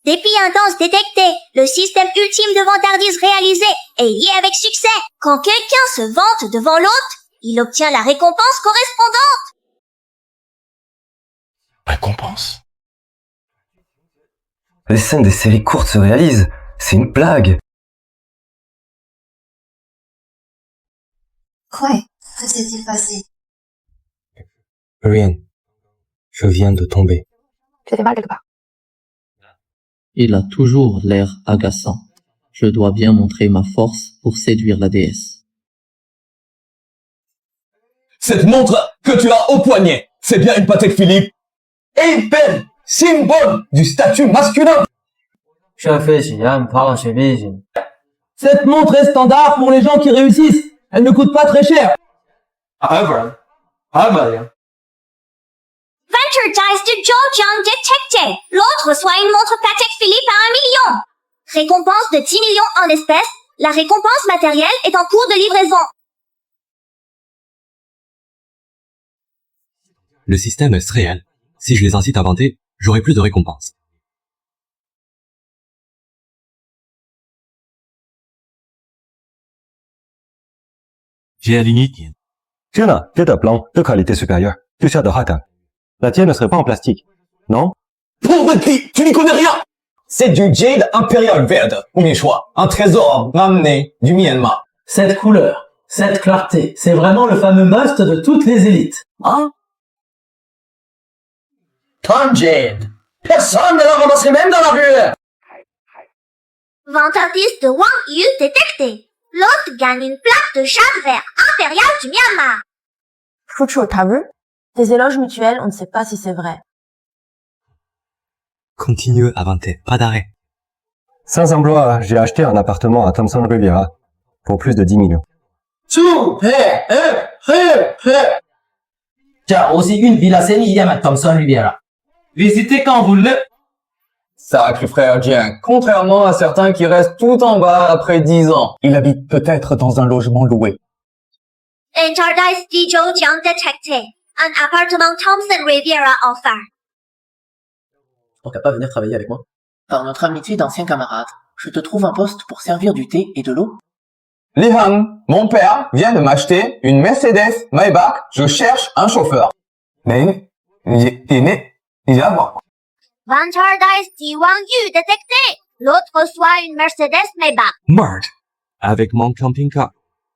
Dépit intense détecté. Le système ultime de vantardise réalisé est lié avec succès. Quand quelqu'un se vante devant l'autre, il obtient la récompense correspondante. Récompense? Les scènes des séries courtes se réalisent. C'est une blague. Ouais, que s'est-il passé? Rien. Je viens de tomber. Tu as fait mal quelque part? Il a toujours l'air agaçant. Je dois bien montrer ma force pour séduire la déesse. Cette montre que tu as au poignet, c'est bien une Patek Philippe. Épée, symbole du statut masculin. Cette montre est standard pour les gens qui réussissent. Elle ne coûte pas très cher. Venture Dice de Zhoujiang détecté. L'autre reçoit une montre Patek Philippe à 1 million. Récompense de 10 millions en espèces. La récompense matérielle est en cours de livraison. Le système est réel. Si je les incite à vanter, j'aurai plus de récompenses. J'ai aligné tienne. 天哪，这的 blanc de qualité supérieure. Tu sais de Hata. La tienne ne serait pas en plastique, non? Pauvre petit, tu n'y connais rien. C'est du jade impérial verde, ou mes choix. Un trésor ramené du Myanmar. Cette couleur, cette clarté, c'est vraiment le fameux must de toutes les élites. Hein? Tom Jade. Personne ne l'a ramassé même dans la rue. Vantardise de Wang Yu détecté. L'autre gagne une plaque de jade vert impérial du Myanmar. Chouchou, t'as vu? Des éloges mutuels, on ne sait pas si c'est vrai. Continue à vanter, pas d'arrêt. Sans emploi, j'ai acheté un appartement à Thompson Riviera pour plus de 10 millions. Tiens, aussi une Villa Seniyam à Thompson Riviera. Visitez quand vous le... Sacré frère Jiang, contrairement à certains qui restent tout en bas après 10 ans. Il habite peut-être dans un logement loué. Venture Dice de Zhoujiang détecté. Un appartement Thompson Riviera offert. Pourquoi pas venir travailler avec moi? Par notre amitié d'anciens camarades, je te trouve un poste pour servir du thé et de l'eau. Li Han, mon père vient de m'acheter une Mercedes Maybach. Je cherche un chauffeur. Mais, il y a moi. Venture Dice de Wang Yu détecté. L'autre reçoit une Mercedes Maybach. Merde. Avec mon camping-car,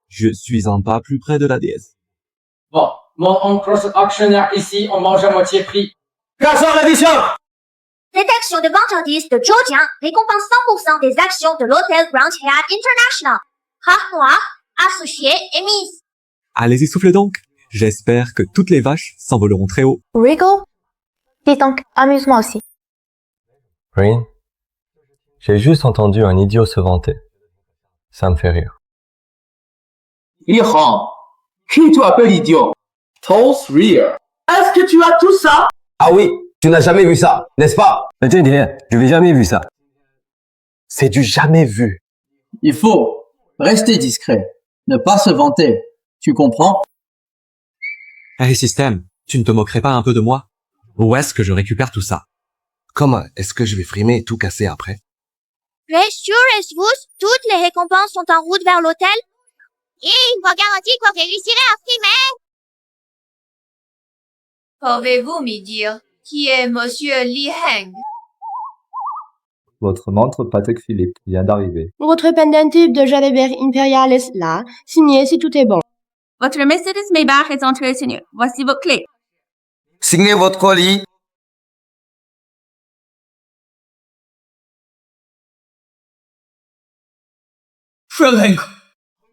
je suis un pas plus près de la déesse. Bon, mon oncle actionnaire ici, on mange à moitié prix. Cassons l'édition! Détection de vantardise de Zhoujiang récompense 100% des actions de l'hôtel Grand Hyatt International. Rare noir, associé et mise. Allez-y, soufflez donc. J'espère que toutes les vaches s'envoleront très haut. Wriggle? Dis donc, amuse-moi aussi. Rin, j'ai juste entendu un idiot se vanter. Ça me fait rire. Li Han, qui tu appelles idiot? Toast Rear. Est-ce que tu as tout ça? Ah oui, tu n'as jamais vu ça, n'est-ce pas? Mais tiens, je n'ai jamais vu ça. C'est du jamais vu. Il faut rester discret, ne pas se vanter. Tu comprends? Hey système, tu ne te moquerais pas un peu de moi? Où est-ce que je récupère tout ça? Comment est-ce que je vais frimer et tout casser après? Rassurez-vous, toutes les récompenses sont en route vers l'hôtel. Et il vous garantit qu'on réussirait à frimer. Pouvez-vous me dire qui est Monsieur Li Heng? Votre montre Patek Philippe vient d'arriver. Votre pendentif de Jade Vert Impérial est là, signé si tout est bon. Votre Mercedes Maybach est entrée signée. Voici vos clés. Signez votre colis.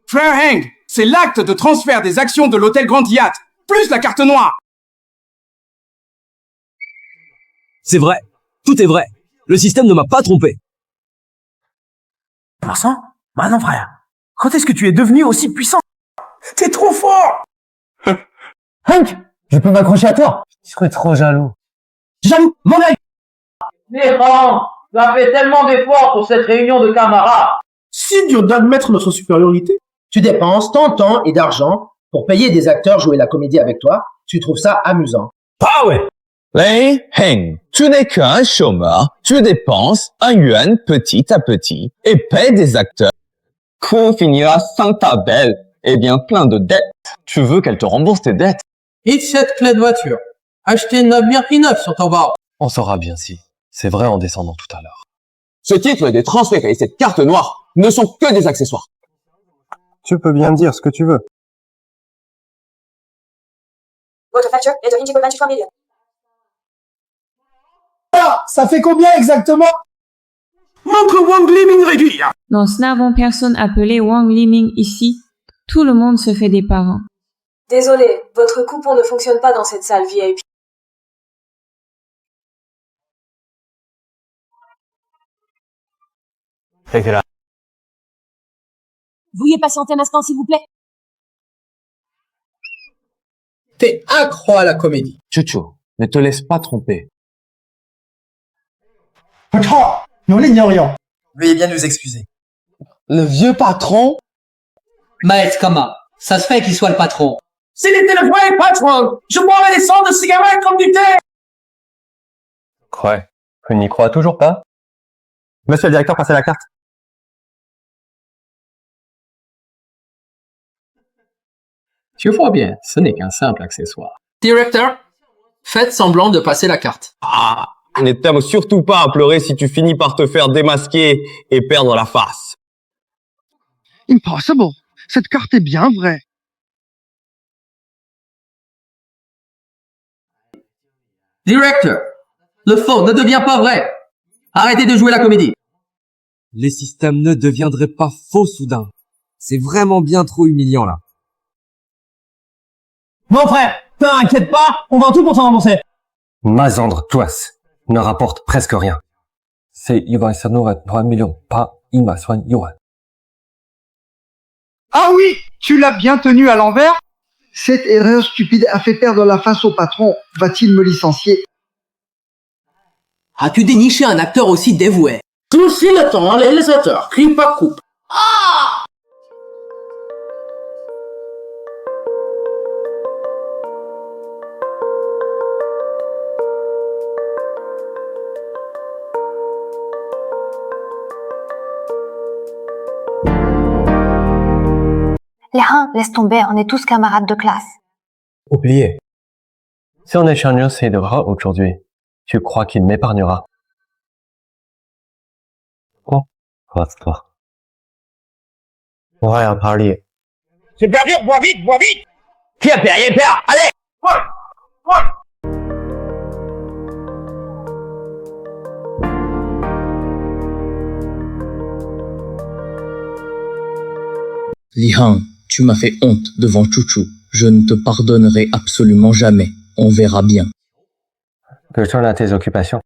Frère Heng, c'est l'acte de transfert des actions de l'hôtel Grand Hyatt, plus la carte noire. C'est vrai. Tout est vrai. Le système ne m'a pas trompé. Vincent? Bah non, frère. Quand est-ce que tu es devenu aussi puissant? T'es trop fort! Hank, je peux m'accrocher à toi. Je serais trop jaloux. Jaloux, mon œil! Néran, tu as fait tellement d'efforts pour cette réunion de camarades. Si dur d'admettre notre supériorité. Tu dépenses tant de temps et d'argent pour payer des acteurs jouer la comédie avec toi. Tu trouves ça amusant. Ah ouais. Lei Heng, tu n'es qu'un chômeur. Tu dépenses 1 yuan petit à petit et paies des acteurs. Qu'on finira sans ta belle et bien plein de dettes. Tu veux qu'elle te rembourse tes dettes? Et cette clé de voiture. Achetez 9,9 sur Taobao. On saura bien si. C'est vrai en descendant tout à l'heure. Ce titre des transferts et cette carte noire ne sont que des accessoires. Tu peux bien dire ce que tu veux. Votre facture est de 1,23 millions. Ah, ça fait combien exactement? Montre Wang Liming réduit. Nous n'avons personne appelé Wang Liming ici. Tout le monde se fait des parents. Désolé, votre coupon ne fonctionne pas dans cette salle VIP. Veuillez patienter un instant, s'il vous plaît. T'es accro à la comédie. Chuchu, ne te laisse pas tromper. Patron, nous l'ignorions. Veuillez bien nous excuser. Le vieux patron? Maître Kama, ça se fait qu'il soit le patron. S'il était le vrai patron, je boirais des cendres de cigarettes comme du thé. Ouais, tu n'y crois toujours pas? Monsieur le directeur, passez la carte. Tu vois bien, ce n'est qu'un simple accessoire. Directeur, faites semblant de passer la carte. Ah, ne t'aime surtout pas à pleurer si tu finis par te faire démasquer et perdre la face. Impossible. Cette carte est bien vraie. Directeur, le faux ne devient pas vrai. Arrêtez de jouer la comédie. Les systèmes ne deviendraient pas faux soudain. C'est vraiment bien trop humiliant là. Mon frère, t'inquiète pas, on vend tout pour t'en rembourser. Mazandre, Toas, ne rapporte presque rien. C'est Yuan Sanora 3 millions, pas Ima Swan Yuan. Ah oui, tu l'as bien tenu à l'envers? Cette erreur stupide a fait perdre la face au patron. Va-t-il me licencier? As-tu déniché un acteur aussi dévoué? Tout si le temps, les réalisateurs, crient pas coupe. Lérin, laisse tomber, on est tous camarades de classe. Oubliez. Si on échange ses devoirs aujourd'hui, tu crois qu'il m'épargnera? Oh, toi. On va en parler. C'est perdu, bois vite, bois vite. Qui a payé, père? Allez! Lihan, tu m'as fait honte devant Chuchu. Je ne te pardonnerai absolument jamais. On verra bien. Retourne à tes occupations.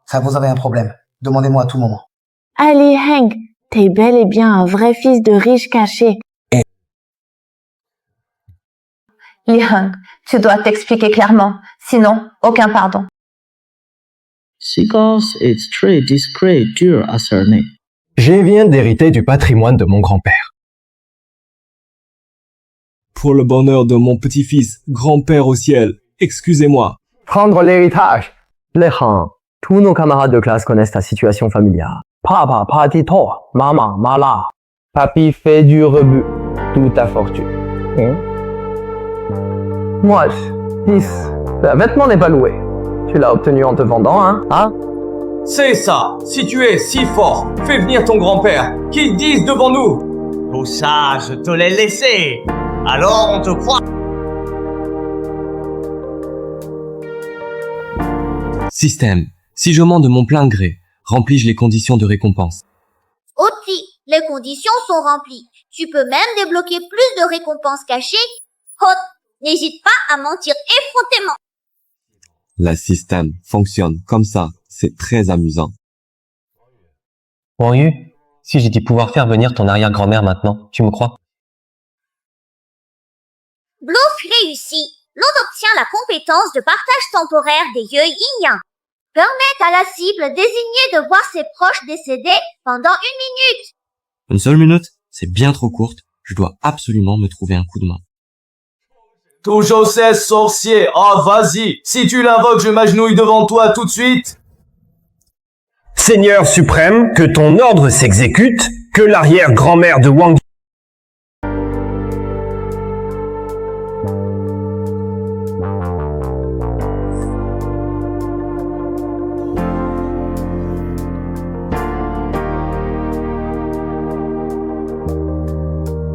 Ça, vous avez un problème. Demandez-moi à tout moment. Allez, Hank, t'es bel et bien un vrai fils de riche caché. Lihan, tu dois t'expliquer clairement. Sinon, aucun pardon. Because it's très discret, dur à cerner. Je viens d'hériter du patrimoine de mon grand-père. Pour le bonheur de mon petit-fils, grand-père au ciel, excusez-moi. Prendre l'héritage. Léhan, tous nos camarades de classe connaissent ta situation familiale. Papa, patito, maman, mala. Papy fait du rebut. Toute ta fortune. Moi, fils, le vêtement n'est pas loué. Tu l'as obtenu en te vendant, hein? C'est ça. Si tu es si fort, fais venir ton grand-père. Qu'il dise devant nous. Tout ça, je te l'ai laissé. Alors on te croit. Système, si je mens de mon plein gré, remplis-je les conditions de récompense? Aussi, les conditions sont remplies. Tu peux même débloquer plus de récompenses cachées. Hot, n'hésite pas à mentir effrontément. La système fonctionne comme ça, c'est très amusant. Wang Yu, si j'ai dit pouvoir faire venir ton arrière-grand-mère maintenant, tu me crois? Bluff réussi. L'on obtient la compétence de partage temporaire des yeux yin-yang. Permettent à la cible désignée de voir ses proches décédés pendant 1 minute. Une seule minute? C'est bien trop courte. Je dois absolument me trouver un coup de main. Toujours 16 sorciers. Ah, vas-y. Si tu l'invoques, je m'agenouille devant toi tout de suite. Seigneur suprême, que ton ordre s'exécute, que l'arrière-grand-mère de Wang...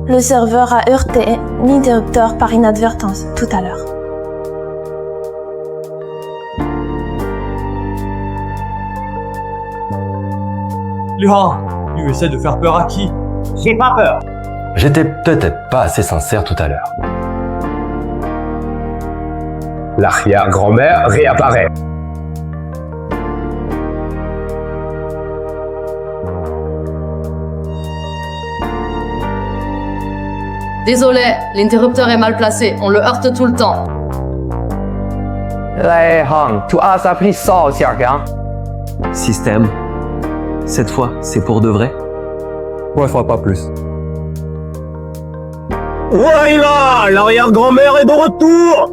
Le serveur a heurté l'interrupteur par inadvertance tout à l'heure. Lihan, tu essaies de faire peur à qui? J'ai pas peur. J'étais peut-être pas assez sincère tout à l'heure. L'arrière-grand-mère réapparaît. Désolé, l'interrupteur est mal placé, on le heurte tout le temps. Lei Han, tu as appris ça aussi, hein? Système. Cette fois, c'est pour de vrai? Ouais, je crois pas plus. Voilà, l'arrière-grand-mère est de retour.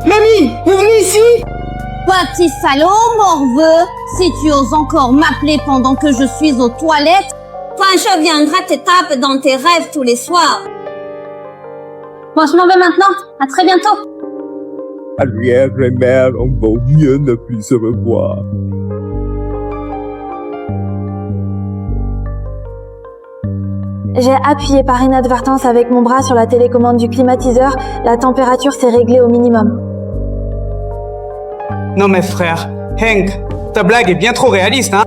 Mamie, vous venez ici? Petit salaud, morveux! Si tu oses encore m'appeler pendant que je suis aux toilettes, je viendrai te taper dans tes rêves tous les soirs. Bon, je m'en vais maintenant. À très bientôt. Arrière-grand-mère, on vaut mieux ne plus se revoir. J'ai appuyé par inadvertance avec mon bras sur la télécommande du climatiseur. La température s'est réglée au minimum. Non mais frère, Hank, ta blague est bien trop réaliste, hein?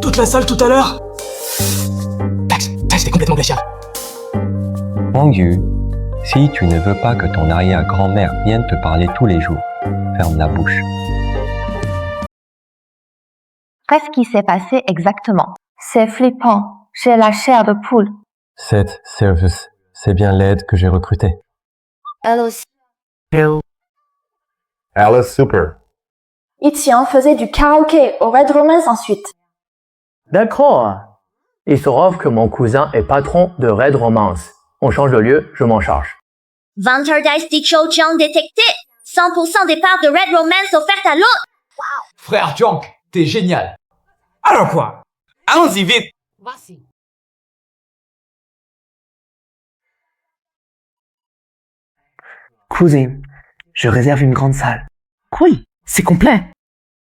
Toute la salle tout à l'heure? C'était complètement glacial. Wang Yu, si tu ne veux pas que ton arrière-grand-mère vienne te parler tous les jours, ferme la bouche. Qu'est-ce qui s'est passé exactement? C'est flippant. J'ai la chair de poule. Cette service, c'est bien l'aide que j'ai recrutée. Elle aussi. Alice Super. Etienne faisait du karaoké au Red Romance ensuite. D'accord. Il se trouve que mon cousin est patron de Red Romance. On change de lieu, je m'en charge. Vanderdice Show Chang détecté. 100% des parts de Red Romance offertes à l'autre. Frère Junk, t'es génial. Alors quoi? Allons-y vite. Voici. Cousin, je réserve une grande salle. Oui, c'est complet.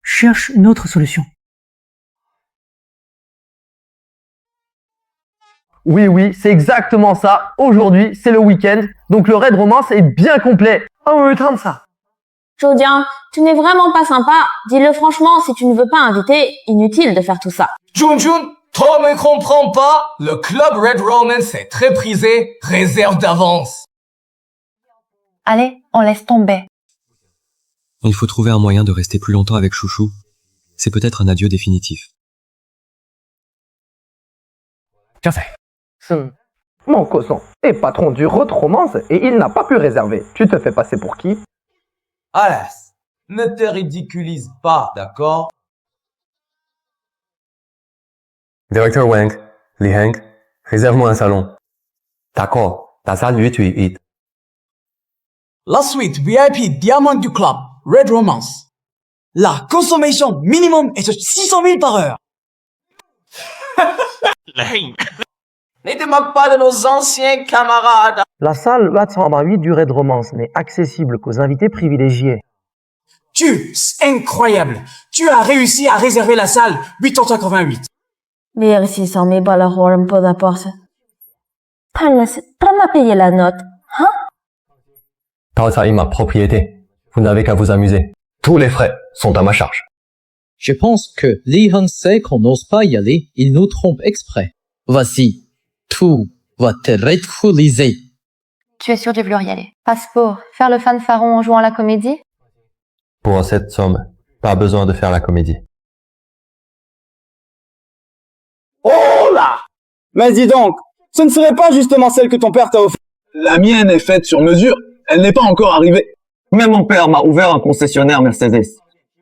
Cherche une autre solution. Oui, c'est exactement ça. Aujourd'hui, c'est le week-end, donc le Red Romance est bien complet. Oh, oui, comme ça. Jodian, tu n'es vraiment pas sympa. Dis-le franchement, si tu ne veux pas inviter, inutile de faire tout ça. Junjun, toi me comprends pas? Le club Red Romance est très prisé, réserve d'avance. Allez, on laisse tomber. Il faut trouver un moyen de rester plus longtemps avec Chouchou. C'est peut-être un adieu définitif. Je sais. Mon cousin est patron du Red Romance et il n'a pas pu réserver. Tu te fais passer pour qui? Alas, ne te ridiculise pas, d'accord? Directeur Wang, Li Heng, réserve-moi un salon. D'accord, la salle 888. La suite VIP Diamant du club, Red Romance. La consommation minimum est de 600 000 par heure. Ne te moque pas de nos anciens camarades. La salle 888 du Red Romance n'est accessible qu'aux invités privilégiés. C'est incroyable. Tu as réussi à réserver la salle 888. Lire 600 000 balles un peu d'apporte. Pas m'a payé la note, hein? Kaosai, ma propriété. Vous n'avez qu'à vous amuser. Tous les frais sont à ma charge. Je pense que Li Han sait qu'on n'ose pas y aller, il nous trompe exprès. Voici, tout va te ridiculiser. Tu es sûr de vouloir y aller? Passeport, faire le fanfaron en jouant à la comédie? Pour cette somme, pas besoin de faire la comédie. Oh là! Mais dis donc, ce ne serait pas justement celle que ton père t'a offerte? La mienne est faite sur mesure. Elle n'est pas encore arrivée. Même mon père m'a ouvert un concessionnaire Mercedes.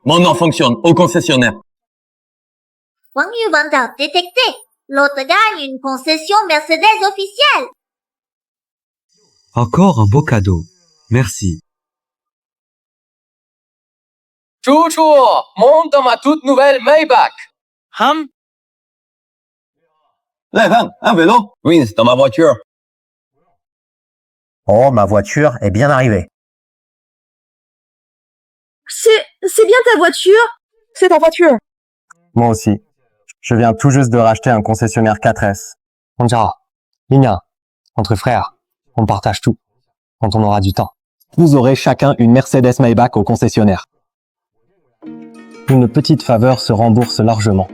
Mon nom fonctionne au concessionnaire. Wang Yu Wanda détecté. L'autre gagne une concession Mercedes officielle. Encore un beau cadeau. Merci. Chouchou, monte dans ma toute nouvelle Maybach. Léon, un vélo? Oui, c'est dans ma voiture. Oh, ma voiture est bien arrivée. C'est bien ta voiture? C'est ta voiture. Moi aussi. Je viens tout juste de racheter un concessionnaire 4S. On dira, Lina, entre frères, on partage tout, quand on aura du temps. Vous aurez chacun une Mercedes Maybach au concessionnaire. Une petite faveur se rembourse largement.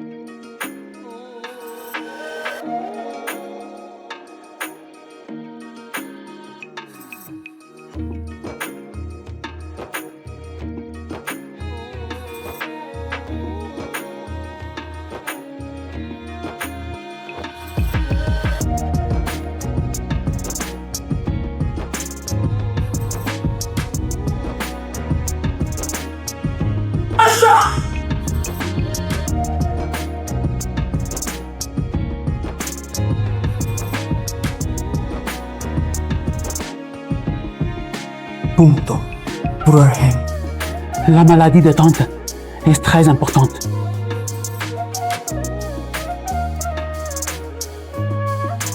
Punto. Brurhem. La maladie de tante est très importante.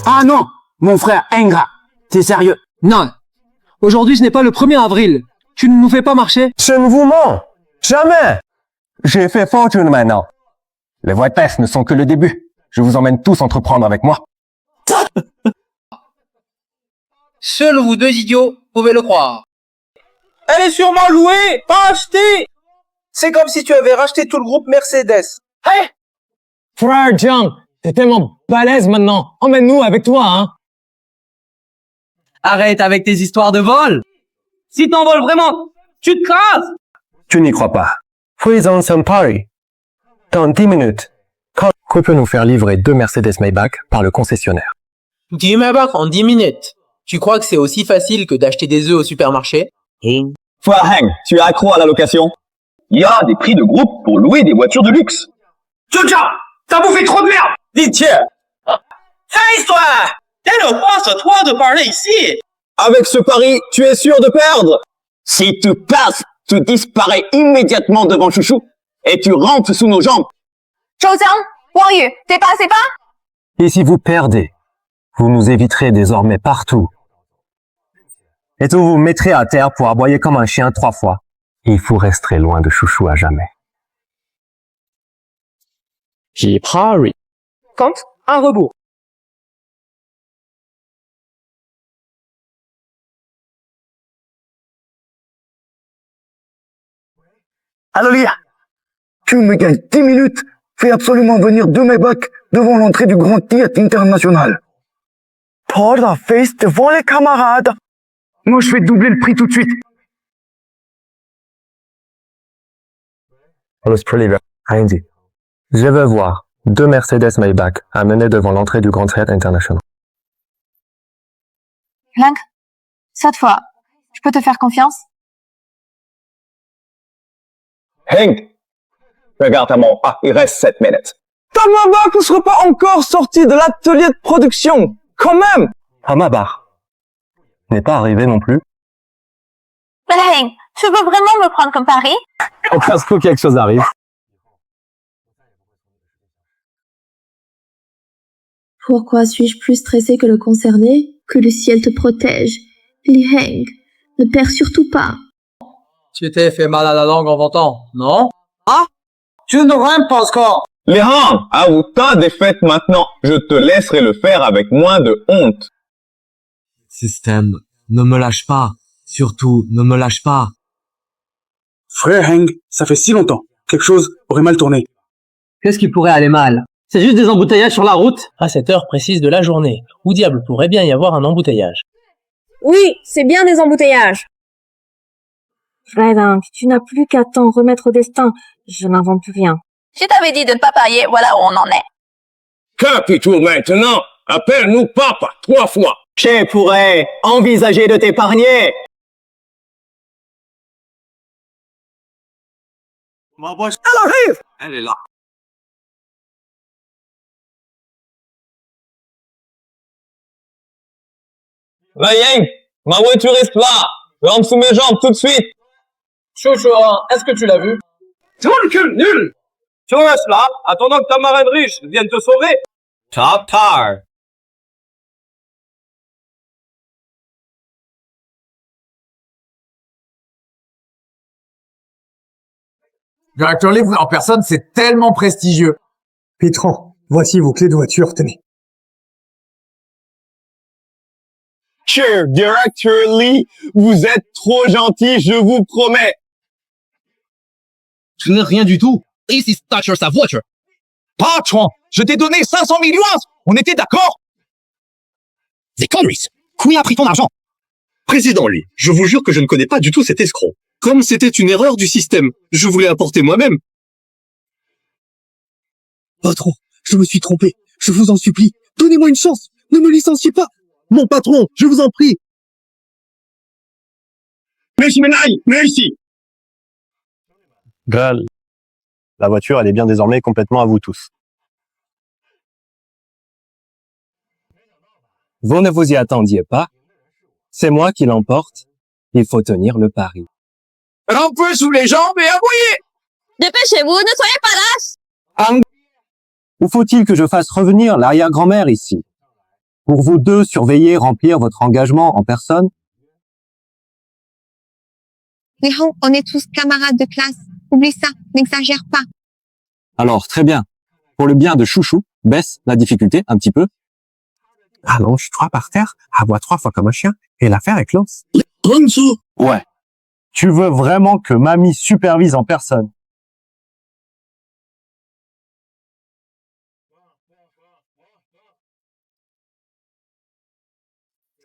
Ah non, mon frère ingrat. T'es sérieux? Non. Aujourd'hui, ce n'est pas le 1er avril. Tu ne nous fais pas marcher? Je ne vous mens jamais. J'ai fait fortune maintenant. Les voies tests ne sont que le début. Je vous emmène tous entreprendre avec moi. Seuls vous deux idiots pouvez le croire. Elle est sûrement louée, pas achetée. C'est comme si tu avais racheté tout le groupe Mercedes. Hey! Frère John, t'es tellement balèze maintenant. Emmène-nous avec toi, hein. Arrête avec tes histoires de vol. Si t'envoles vraiment, tu te crases. Tu n'y crois pas. Faisons un pari. Dans 10 minutes, que peut nous faire livrer 2 Mercedes Maybach par le concessionnaire? 10 Maybach en 10 minutes. Tu crois que c'est aussi facile que d'acheter des œufs au supermarché? Frère Hank, tu es accro à la location? Il y a des prix de groupe pour louer des voitures de luxe. Tchoucha, t'as bouffé trop de merde. Dis-tiens. Hey-toi! Quelle offense à toi de parler ici? Avec ce pari, tu es sûr de perdre. Si tu passes, tu disparais immédiatement devant Chouchou et tu rentres sous nos jambes. Zhou Jiang, Wang Yu, dépassez pas! Et si vous perdez, vous nous éviterez désormais partout. Et vous vous mettrez à terre pour aboyer comme un chien 3 fois. Et vous resterez loin de Chouchou à jamais. J'ai pari. Compte un rebours. Allô, Lia, tu me gagnes 10 minutes. Fais absolument venir 2 Maybach devant l'entrée du Grand Théâtre International. Pour la fesse devant les camarades. Moi, je vais doubler le prix tout de suite. Los Proliver, rien dit. Je veux voir 2 Mercedes Maybach amenés devant l'entrée du Grand Théâtre International. Hank, cette fois, je peux te faire confiance? Hank, regarde ta montre. Ah, il reste 7 minutes. Ta Maybach ne sera pas encore sortie de l'atelier de production. Quand même. Ah, ma barre n'est pas arrivé non plus. Hank, tu veux vraiment me prendre comme pari? Au cas où quelque chose arrive. Pourquoi suis-je plus stressé que le concerné? Que le ciel te protège. Li Heng, ne perds surtout pas. Tu t'es fait mal à la langue en ventant, non? Ah? Tu ne rêves pas encore. Léon, avoue ta défaite maintenant. Je te laisserai le faire avec moins de honte. Système, ne me lâche pas. Surtout, ne me lâche pas. Frère Heng, ça fait si longtemps. Quelque chose aurait mal tourné. Qu'est-ce qui pourrait aller mal? C'est juste des embouteillages sur la route. À cette heure précise de la journée, où diable pourrait bien y avoir un embouteillage? Oui, c'est bien des embouteillages. Fred, tu n'as plus qu'à t'en remettre au destin. Je n'invente plus rien. Je t'avais dit de ne pas parier, voilà où on en est. Capitou maintenant. Appelle-nous papa 3 fois. Je pourrais envisager de t'épargner. Ma voix, Elle arrive. elle est là. Va Yang, Ma voiture est là. Rentre sous mes jambes tout de suite. Chouchou, est-ce que tu l'as vu? Tourcul nul. Tu restes là, attendant que ta marraine riche vienne te sauver. Top tar. Directeur Lee en personne, c'est tellement prestigieux. Pétran, voici vos clés de voiture, tenez. Cher Director Lee, vous êtes trop gentil, je vous promets. Je n'ai rien du tout. Ici Thatcher sa voiture. Patron, je t'ai donné 500 000 yuans. On était d'accord? Des conneries. Qui a pris ton argent? Président Lee, je vous jure que je ne connais pas du tout cet escroc. Comme c'était une erreur du système, je voulais apporter moi-même. Patron, je me suis trompé. Je vous en supplie. Donnez-moi une chance. Ne me licenciez pas. Mon patron, je vous en prie. Merci, Menaille, merci. Graal, la voiture, elle est bien désormais complètement à vous tous. Vous ne vous y attendiez pas. C'est moi qui l'emporte. Il faut tenir le pari. Un peu sous les jambes et aboyez. Dépêchez-vous, ne soyez pas lâches. Ou faut-il que je fasse revenir l'arrière-grand-mère ici? Pour vous deux surveiller, remplir votre engagement en personne? Nihon, on est tous camarades de classe. Oublie ça, n'exagère pas. Alors, très bien. Pour le bien de Chouchou, baisse la difficulté un petit peu. Allonge-toi par terre, aboie 3 fois comme un chien, et l'affaire est close. Ronzo. Ouais. Tu veux vraiment que mamie supervise en personne?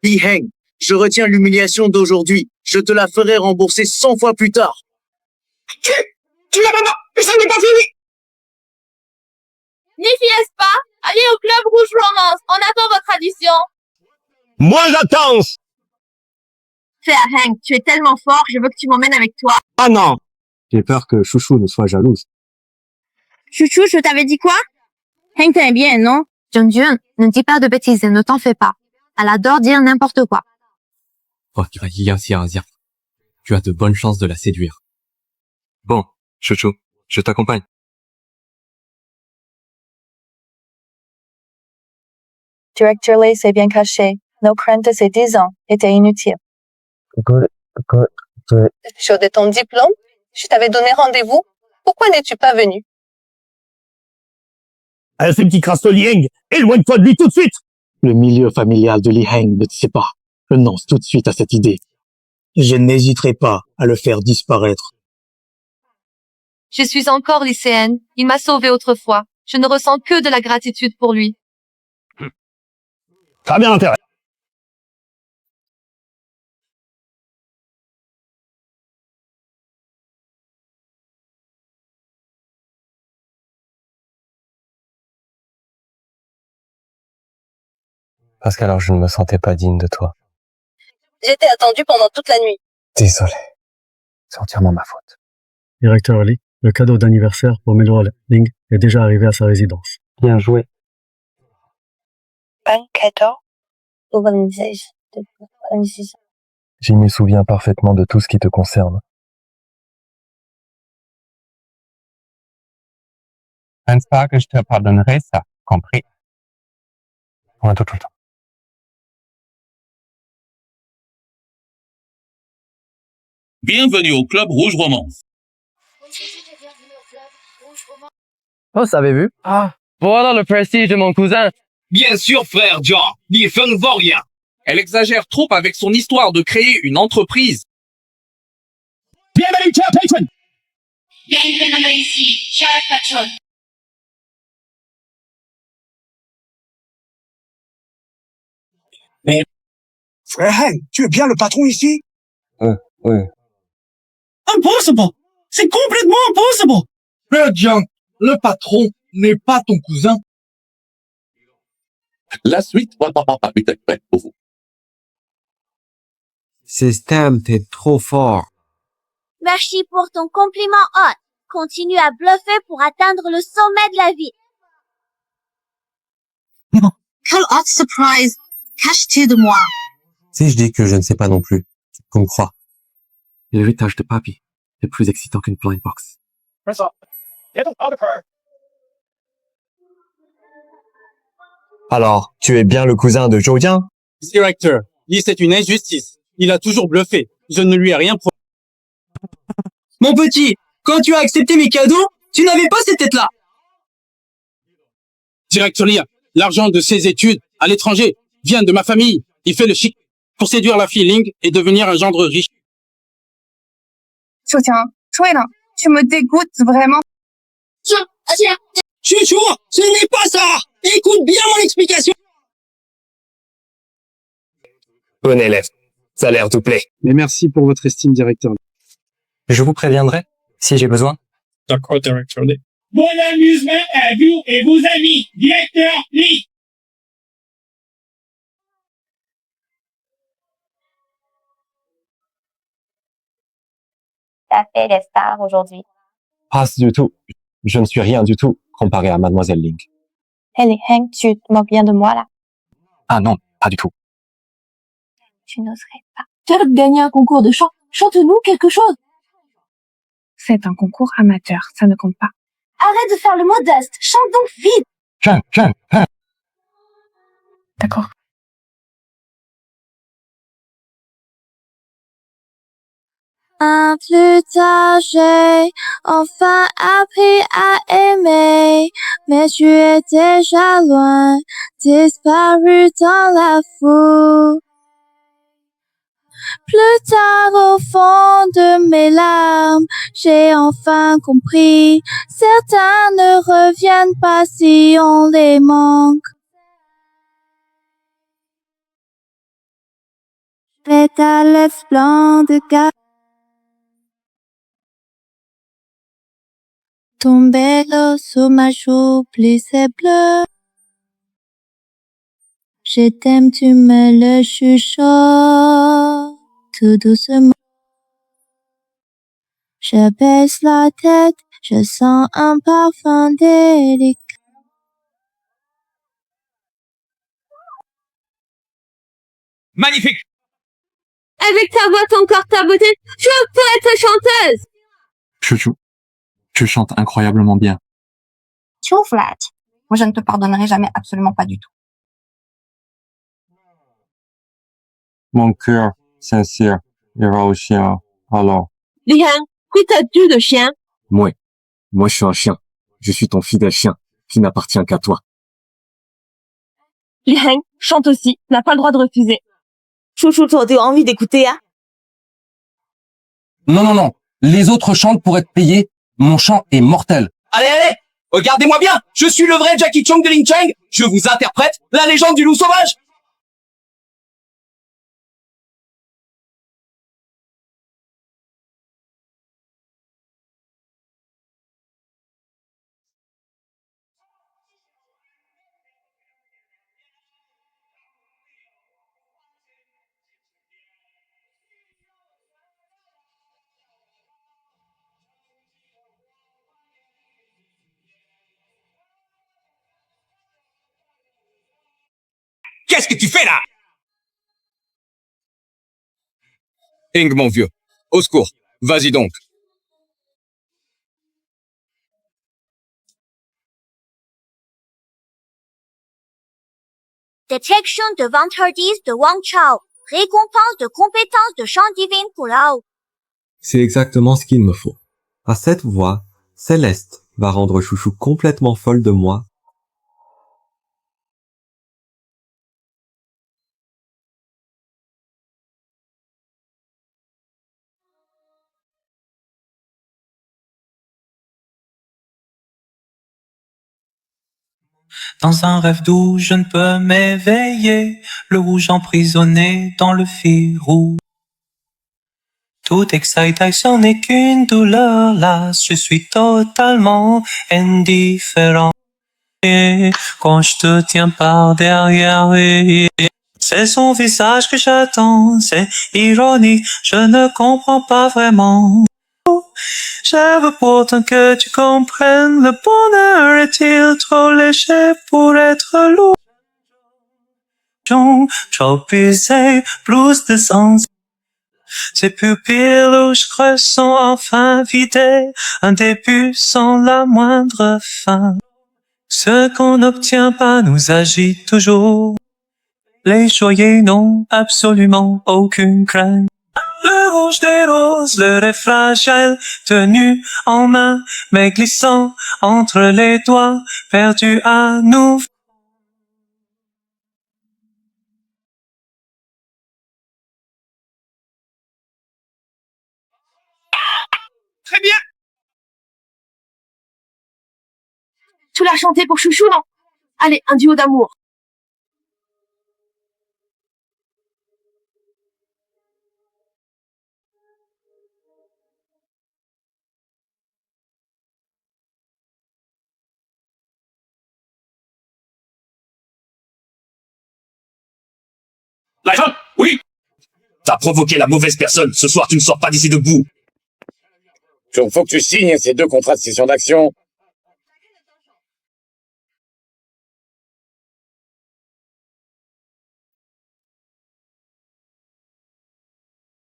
Li Heng, je retiens l'humiliation d'aujourd'hui. Je te la ferai rembourser 100 fois plus tard. Tu l'as maintenant, et ça n'est pas fini. N'y fiez pas. Allez au club Rouge Romance. On attend votre addition. Moi j'attends. Faire Hank, tu es tellement fort, je veux que tu m'emmènes avec toi. Ah non. J'ai peur que Chouchou ne soit jalouse. Chouchou, je t'avais dit quoi? Hank t'aime bien, non? Junjun, ne dis pas de bêtises, ne t'en fais pas. Elle adore dire n'importe quoi. Oh, tu as de bonnes chances de la séduire. Bon, Chouchou, je t'accompagne. Directeur Lee s'est bien caché. Nos craintes de ces 10 ans étaient inutiles. Jour de ton diplôme, je t'avais donné rendez-vous. Pourquoi n'es-tu pas venu? Allez, ce petit crasse Lieng, éloigne-toi de lui tout de suite. Le milieu familial de Li Heng ne te sait pas. Renonce tout de suite à cette idée. Je n'hésiterai pas à le faire disparaître. Je suis encore lycéenne. Il m'a sauvée autrefois. Je ne ressens que de la gratitude pour lui. Ça a bien intérêt. Parce qu'alors je ne me sentais pas digne de toi. J'étais attendue pendant toute la nuit. Désolé. C'est entièrement ma faute. Directeur Lee, le cadeau d'anniversaire pour Melroy Ling est déjà arrivé à sa résidence. Bien joué. Un cadeau? Je me souviens parfaitement de tout ce qui te concerne. Pense pas que je te pardonnerai ça, compris? On a tout le temps. Bienvenue au club Rouge Romance. Oh, ça avait vu? Ah, voilà le prestige de mon cousin. Bien sûr, frère John, Li Feng vaut rien. Elle exagère trop avec son histoire de créer une entreprise. Bienvenue, cher patron. Bienvenue ici, cher patron. Mais, frère Heng, tu es bien le patron ici? Oui. Impossible! C'est complètement impossible! Frère John, le patron n'est pas ton cousin. La suite va pas être prête pour vous. Système, t'es trop fort. Merci pour ton compliment hot. Continue à bluffer pour atteindre le sommet de la vie. Quelle haute surprise caches-tu de moi? Si je dis que je ne sais pas non plus, qu'on me croit. L'héritage de papy est plus excitant qu'une blind box. Alors, tu es bien le cousin de Zhou Jiang? Directeur, Lee, c'est une injustice. Il a toujours bluffé. Je ne lui ai rien promis. Mon petit, quand tu as accepté mes cadeaux, tu n'avais pas cette tête-là. Directeur Lee, l'argent de ses études à l'étranger vient de ma famille. Il fait le chic pour séduire la fille Ling et devenir un gendre riche. Soutien, tu me dégoûtes vraiment. Chouchou, ce n'est pas ça. Écoute bien mon explication. Bon élève. Ça a l'air tout plaît. Mais merci pour votre estime, directeur Lee. Je vous préviendrai si j'ai besoin. D'accord, directeur Lee. Bon amusement à vous et vos amis, directeur Lee. T'as fait les stars aujourd'hui. Pas du tout. Je ne suis rien du tout comparé à Mademoiselle Ling. Hé, Li Heng, tu te moques bien de moi, là. Ah non, pas du tout. Tu n'oserais pas. Tu as gagné un concours de chant. Chante-nous quelque chose. C'est un concours amateur, ça ne compte pas. Arrête de faire le modeste. Chante donc vite. Chant. D'accord. Plus tard, j'ai enfin appris à aimer, mais tu es déjà loin, disparu dans la foule. Plus tard, au fond de mes larmes, j'ai enfin compris, certains ne reviennent pas si on les manque. Pétales blancs de gars. Tomber l'eau sous ma joue, plus c'est bleu. Je t'aime, tu me le chuchotes, tout doucement. Je baisse la tête, je sens un parfum délicat. Magnifique! Avec ta voix, ton corps, ta beauté, je peux être chanteuse! Chouchou, tu chantes incroyablement bien. Too flat. Moi, je ne te pardonnerai jamais, absolument pas du tout. Mon cœur sincère ira au chien. Alors, Li Heng, qui t'as-tu de chien? moi je suis un chien. Je suis ton fidèle chien qui n'appartient qu'à toi. Li Heng, chante aussi. N'a pas le droit de refuser. Chouchou, toi, t'as envie d'écouter, hein? Non. Les autres chantent pour être payés. Mon chant est mortel. Allez! Regardez-moi bien! Je suis le vrai Jackie Chong de Ling Chang! Je vous interprète la légende du loup sauvage! Qu'est-ce que tu fais là? Ing, mon vieux. Au secours. Vas-y donc. Détection de vantardise de Wang Chao. Récompense de compétences de chant divine pour Lao. C'est exactement ce qu'il me faut. À cette voix, Céleste va rendre Chouchou complètement folle de moi. Dans un rêve doux, je ne peux m'éveiller, le rouge emprisonné dans le fil rouge. Toute excitation n'est qu'une douleur lasse, je suis totalement indifférent. Et quand je te tiens par derrière, c'est son visage que j'attends, c'est ironique, je ne comprends pas vraiment. Je veux pourtant que tu comprennes, le bonheur est-il trop léger pour être lourd? Trop usé, plus de sens. Ces pupilles rouges creuses sont enfin vidées, un début sans la moindre fin. Ce qu'on n'obtient pas nous agite toujours. Les joyeux n'ont absolument aucune crainte. Le rouge des roses, le rêve fragile, tenu en main, mais glissant entre les doigts, perdu à nous. Très bien. Tu l'as chanté pour Chouchou, non? Allez, un duo d'amour. Lifeon, oui. T'as provoqué la mauvaise personne. Ce soir, tu ne sors pas d'ici debout. Faut que tu signes ces 2 contrats de cession d'action.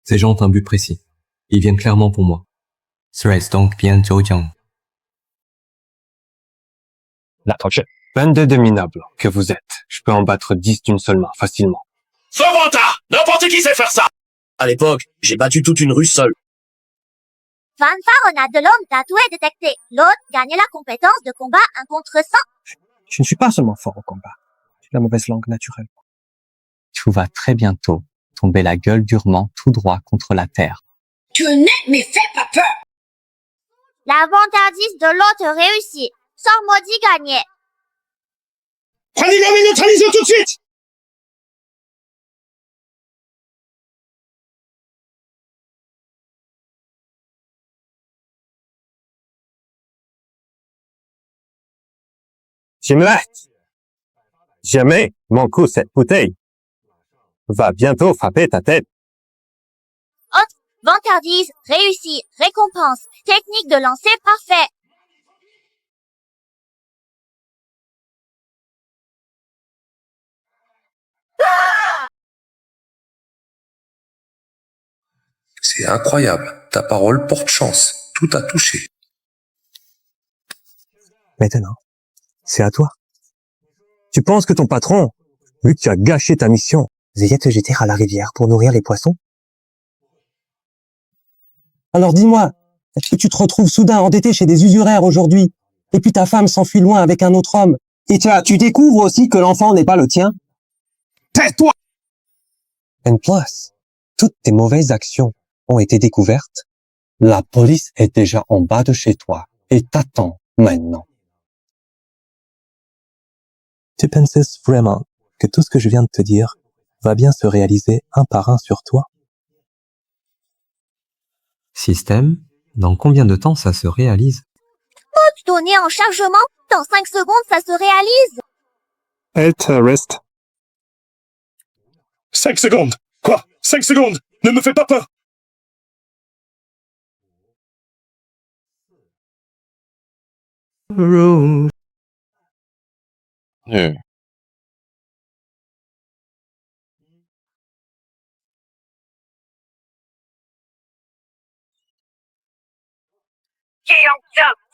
Ces gens ont un but précis. Ils viennent clairement pour moi. Serait-ce donc bien Zhoujiang? La prochaine. 22 de minables que vous êtes. Je peux en battre 10 d'une seule main, facilement. Faux vantard! N'importe qui sait faire ça! À l'époque, j'ai battu toute une rue seul. Fanfaronnade de l'homme tatoué détecté. L'autre gagne la compétence de combat 1 contre 100. Je ne suis pas seulement fort au combat. J'ai la mauvaise langue naturelle. Tu vas très bientôt tomber la gueule durement tout droit contre la terre. Tu n'es, mais fais pas peur. La vantardise de l'autre réussit. Sort maudit gagné. Prenez-le et neutralisez-le tout de suite! Jimlet! Jamais mon coup cette bouteille va bientôt frapper ta tête. Autre, vantardise, réussi, récompense, technique de lancer parfait. C'est incroyable. Ta parole porte chance. Tout a touché. Maintenant, c'est à toi. Tu penses que ton patron, vu que tu as gâché ta mission, veillait te jeter à la rivière pour nourrir les poissons? Alors dis-moi, est-ce que tu te retrouves soudain endetté chez des usuraires aujourd'hui, et puis ta femme s'enfuit loin avec un autre homme, et tu découvres aussi que l'enfant n'est pas le tien? Tais-toi! And plus, toutes tes mauvaises actions ont été découvertes. La police est déjà en bas de chez toi et t'attend maintenant. Tu penses vraiment que tout ce que je viens de te dire va bien se réaliser un par un sur toi? Système, dans combien de temps ça se réalise? Mode donné en chargement. Dans 5 secondes, ça se réalise. Alt rest. 5 secondes! Quoi? 5 secondes! Ne me fais pas peur!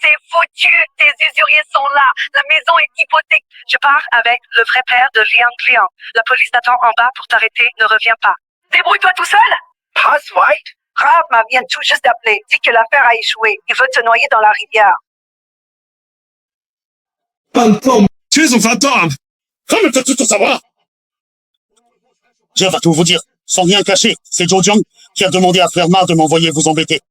C'est foutu, tes usuriers sont là, la maison est hypothèque. Je pars avec le vrai père de Liang. La police t'attend en bas pour t'arrêter, ne reviens pas. Débrouille-toi tout seul. Pass White, Rav vient tout juste d'appeler, dit que l'affaire a échoué, il veut te noyer dans la rivière. Fantôme! Tu es un fantôme! Comment peux-tu tout savoir? Je vais tout vous dire, sans rien cacher. C'est Zhoujiang qui a demandé à Frère Ma de m'envoyer vous embêter.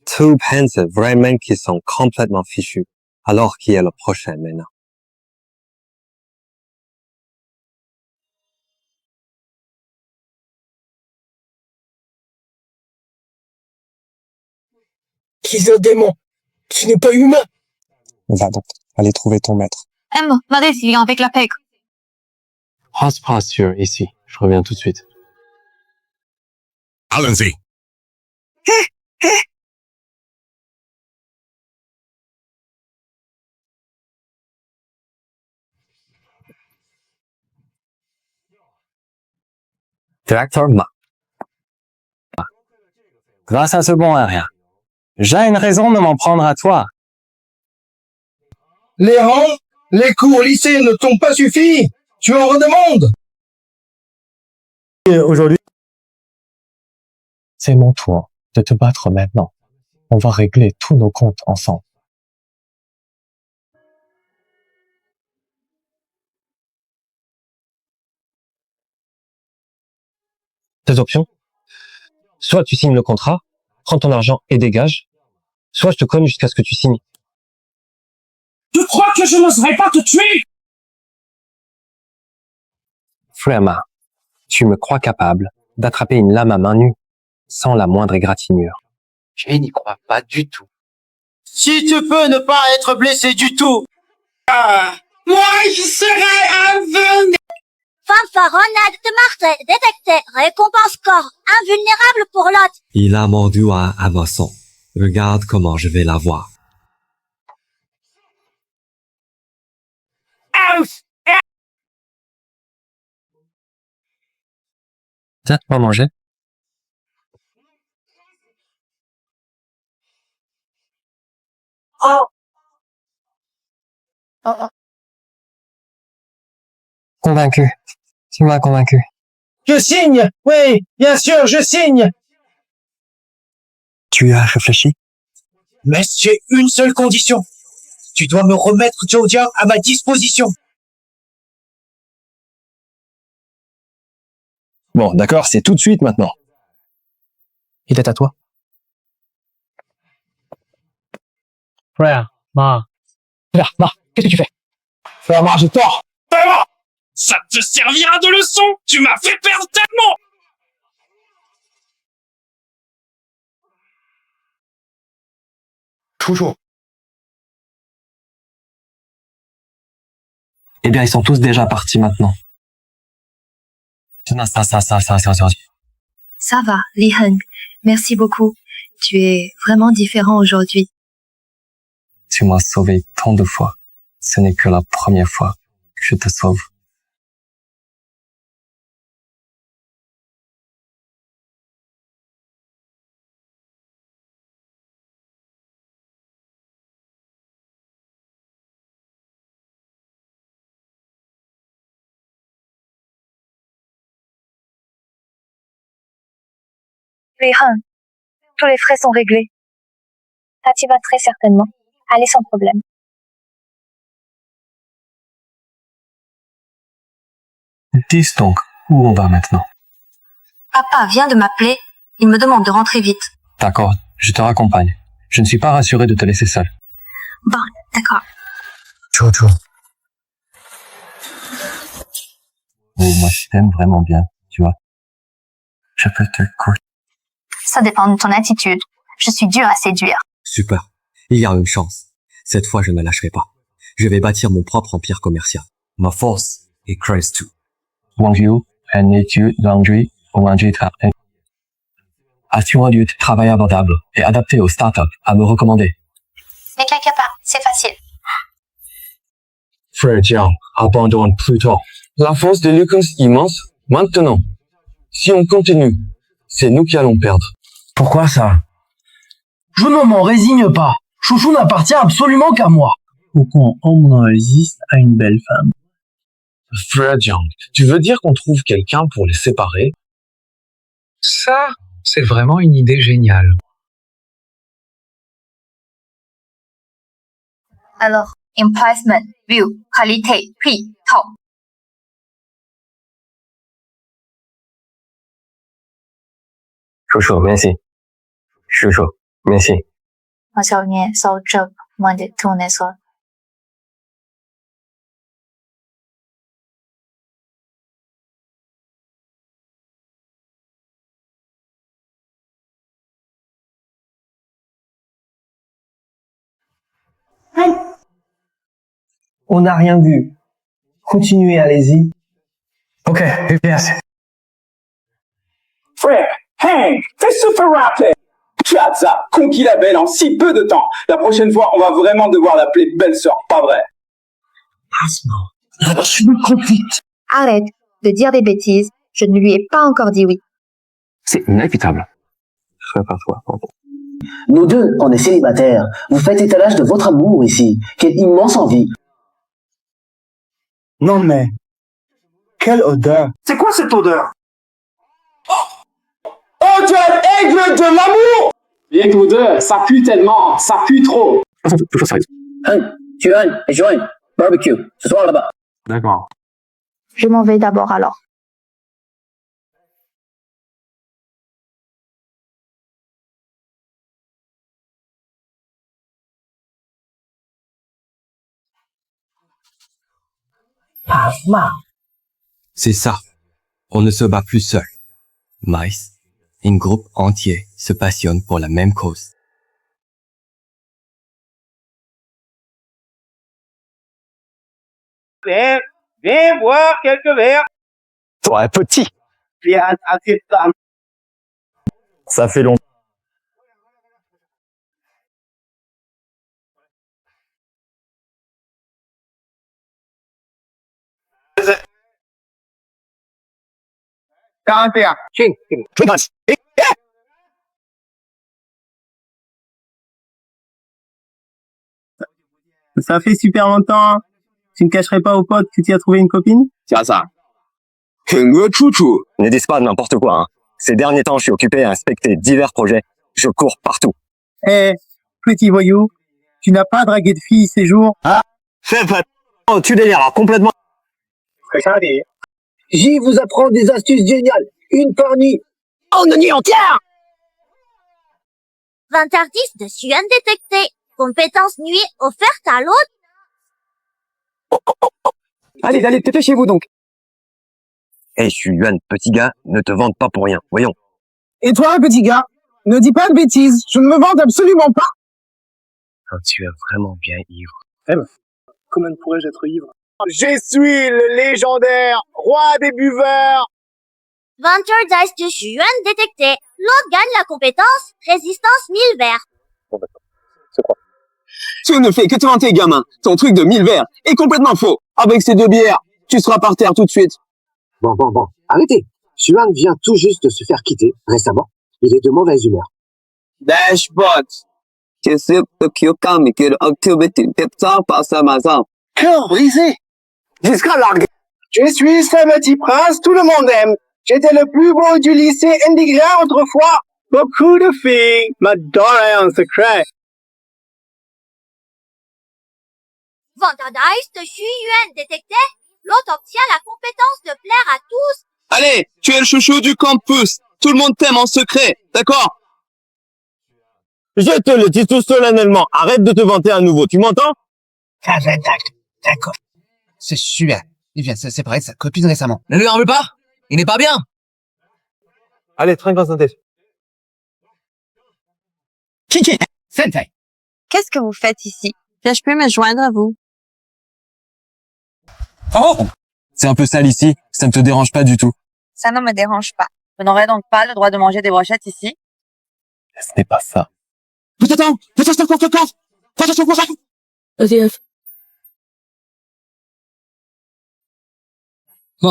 Two pensive, vraiment qui sont complètement fichus. Alors qui est le prochain maintenant? Qui est un démon? Tu n'es pas humain. Va donc, allez trouver ton maître. Ma décision avec la pègre. Reste pas sûr ici, je reviens tout de suite. Allons-y. Directeur Ma. Grâce à ce bon aérien, j'ai une raison de m'en prendre à toi. Les rangs, les cours lycéens ne t'ont pas suffi. Tu en redemandes. Aujourd'hui, c'est mon tour de te battre maintenant. On va régler tous nos comptes ensemble. Deux options. Soit tu signes le contrat, prends ton argent et dégage, soit je te cogne jusqu'à ce que tu signes. Tu crois que je n'oserais pas te tuer? Frère, tu me crois capable d'attraper une lame à main nue, sans la moindre égratignure? Je n'y crois pas du tout. Si tu peux ne pas être blessé du tout. Moi, je serai invulnérable. Fanfaronnade de martel détectée. Récompense corps invulnérable pour l'autre. Il a mordu un hameçon. Regarde comment je vais l'avoir. Tiens, on va manger. Convaincu. Tu m'as convaincu. Je signe. Oui, bien sûr, je signe. Tu as réfléchi? Mais j'ai une seule condition. Tu dois me remettre Zhou à ma disposition. Bon, d'accord, c'est tout de suite maintenant. Il est à toi. Frère, Ma, qu'est-ce que tu fais? Frère, Ma, j'ai tort. Ça te servira de leçon. Tu m'as fait perdre tellement. Toujours. Eh bien, ils sont tous déjà partis maintenant. Ça va, Li Heng. Merci beaucoup. Tu es vraiment différent aujourd'hui. Tu m'as sauvé tant de fois. Ce n'est que la première fois que je te sauve. Li Heng, tous les frais sont réglés. Ça t'y va très certainement. Allez sans problème. Dis donc, où on va maintenant? Papa vient de m'appeler. Il me demande de rentrer vite. D'accord, je te raccompagne. Je ne suis pas rassuré de te laisser seul. Bon, d'accord. Jojo. Oui, moi je t'aime vraiment bien, tu vois. Je peux te coucher. Ça dépend de ton attitude. Je suis dur à séduire. Super. Il y a une chance. Cette fois, je ne lâcherai pas. Je vais bâtir mon propre empire commercial. Ma force est Craze 2. Bonjour, étude laundry ou As-tu un lieu de travail abordable et adapté aux startups à me recommander? Ne claque pas, c'est facile. Frère Jiang, abandonne plus tard. La force de Lucas est immense. Maintenant, si on continue, c'est nous qui allons perdre. Pourquoi ça? Je ne m'en résigne pas. Chouchou n'appartient absolument qu'à moi. Aucun homme ne résiste à une belle femme. Frère Jiang, tu veux dire qu'on trouve quelqu'un pour les séparer? Ça, c'est vraiment une idée géniale. Alors, emplacement, view, qualité, prix, top. Chouchou, merci. Chouchou, merci. 我想念收着，我的土那说。On n'a rien vu. Continuez, allez-y. Ok, merci. Frère, hey, t'es super rapide. Chatza, conquis la belle en si peu de temps. La prochaine fois, on va vraiment devoir l'appeler belle-sœur, pas vrai? Arrête de dire des bêtises Je ne lui ai pas encore dit oui. C'est inévitable. Je serai par toi. Nous deux, on est célibataires. Vous faites étalage de votre amour ici. Quelle immense envie. Non mais, quelle odeur! C'est quoi cette odeur? Oh, tu es aigle de l'amour! Bien tous deux, ça pue tellement, ça pue trop. Toujours sérieux. Tuan et Joanne, barbecue, ce soir là-bas. D'accord. Je m'en vais d'abord alors. C'est ça. On ne se bat plus seul. Mais, un groupe entier se passionne pour la même cause. Viens boire quelques verres. Toi, petit. Viens, assieds-toi. Ça fait longtemps. Ça fait super longtemps. Tu ne cacherais pas aux potes que tu as trouvé une copine? Tiens ça. Ne dis pas n'importe quoi. Hein. Ces derniers temps, je suis occupé à inspecter divers projets. Je cours partout. Eh, petit voyou, tu n'as pas dragué de filles ces jours? Ah, fais pas. Oh, tu délires complètement. J'y vous apprends des astuces géniales. Une par nuit. En une nuit entière! 20h10 de Xuan détecté. Compétence nuit offerte à l'autre. Allez, dépêchez-vous donc. Eh, je suis Yuan, petit gars, ne te vante pas pour rien, voyons. Et toi, petit gars, ne dis pas de bêtises. Je ne me vante absolument pas. Quand tu es vraiment bien ivre. Comment pourrais-je être ivre? Je suis le légendaire roi des buveurs. 20h10 de Xuan détecté. L'autre gagne la compétence résistance 1000 verres. C'est quoi? Tu ne fais que te vanter, gamin. Ton truc de 1000 verres est complètement faux. Avec ces 2 bières, tu seras par terre tout de suite. Bon, arrêtez. Xuan vient tout juste de se faire quitter récemment. Il est de mauvaise humeur. Dashbot. Cœur brisé. Discret largue. Je suis ce petit prince, tout le monde aime. J'étais le plus beau du lycée Indigrat autrefois. Beaucoup de filles m'adoraient en secret. 20h10 de Xuan détecté. L'autre obtient la compétence de plaire à tous. Allez, tu es le chouchou du campus. Tout le monde t'aime en secret, d'accord? Je te le dis tout solennellement, arrête de te vanter à nouveau, tu m'entends? D'accord. C'est super. Il vient de se séparer de sa copine récemment. Ne lui en veux pas. Il n'est pas bien. Allez, très grande synthèse. Kiki, Sentai. Qu'est-ce que vous faites ici? Bien, je peux me joindre à vous. Oh! C'est un peu sale ici, ça ne te dérange pas du tout. Ça ne me dérange pas. Vous n'aurez donc pas le droit de manger des brochettes ici? Ce n'est pas ça. Ma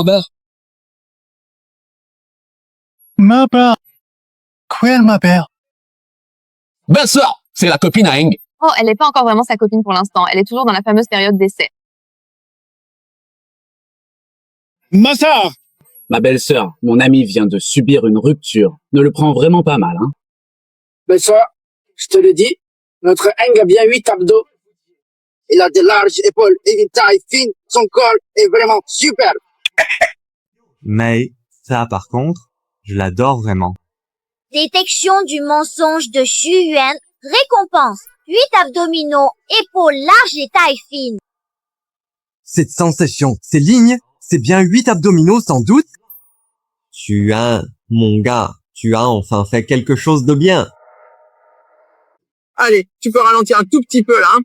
mère. Ma mère. Quelle ma mère? Ben ça, c'est la copine à Eng. Oh, elle n'est pas encore vraiment sa copine pour l'instant. Elle est toujours dans la fameuse période d'essai. Ma sœur. Ma belle-sœur, mon ami vient de subir une rupture. Ne le prends vraiment pas mal, hein. Mais ça, je te le dis, notre Eng a bien 8 abdos. Il a de larges épaules et une taille fine. Son corps est vraiment super. Mais ça, par contre, je l'adore vraiment. Détection du mensonge de Xuan. Récompense. 8 abdominaux, épaules larges et taille fine. Cette sensation, ces lignes, c'est bien 8 abdominaux sans doute. Mon gars, tu as enfin fait quelque chose de bien. Allez, tu peux ralentir un tout petit peu là. Hein.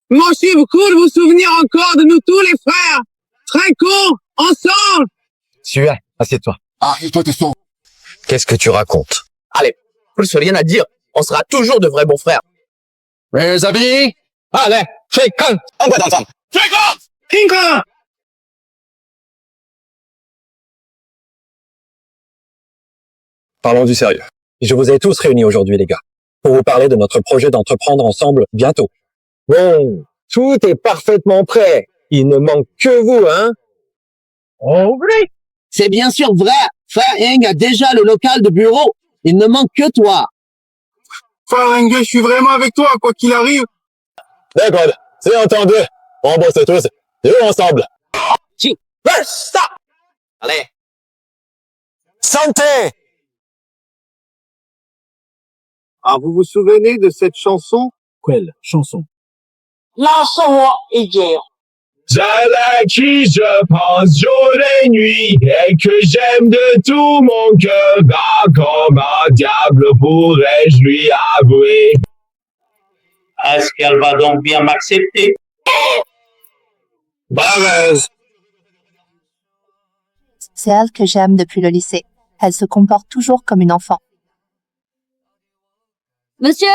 Moi aussi, vous cool vous souvenir encore de nous tous les frères. Trinquons ensemble. Celui-là, assieds-toi. Ah, et toi, t'es son. Qu'est-ce que tu racontes? Allez, plus rien à dire. On sera toujours de vrais bons frères. Mes amis, allez, shake hands, on va ensemble. Shake hands! King Kong! Parlons du sérieux. Je vous ai tous réunis aujourd'hui, les gars, pour vous parler de notre projet d'entreprendre ensemble bientôt. Bon, tout est parfaitement prêt. Il ne manque que vous, hein? Oh oui! C'est bien sûr vrai. Frère Eng a déjà le local de bureau. Il ne manque que toi. Frère Eng, je suis vraiment avec toi, quoi qu'il arrive. D'accord, c'est entendu. On bosse tous, et ensemble. Stop! Allez. Santé! Ah, vous vous souvenez de cette chanson? Quelle chanson? Lance-moi, idiot. Celle à qui je pense jour et nuit et que j'aime de tout mon cœur, bah comment diable pourrais-je lui avouer? Est-ce qu'elle va donc bien m'accepter? Barès. C'est elle que j'aime depuis le lycée. Elle se comporte toujours comme une enfant. Monsieur,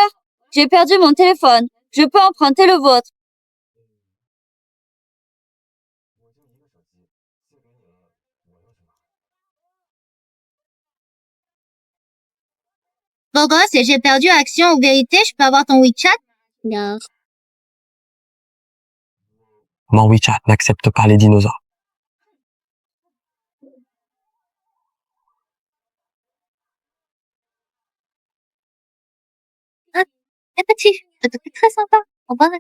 j'ai perdu mon téléphone. Je peux emprunter le vôtre. Bon gosse, j'ai perdu Action ou Vérité, je peux avoir ton WeChat? Non. Mon WeChat n'accepte pas les dinosaures. Petit, c'est très sympa. Au revoir,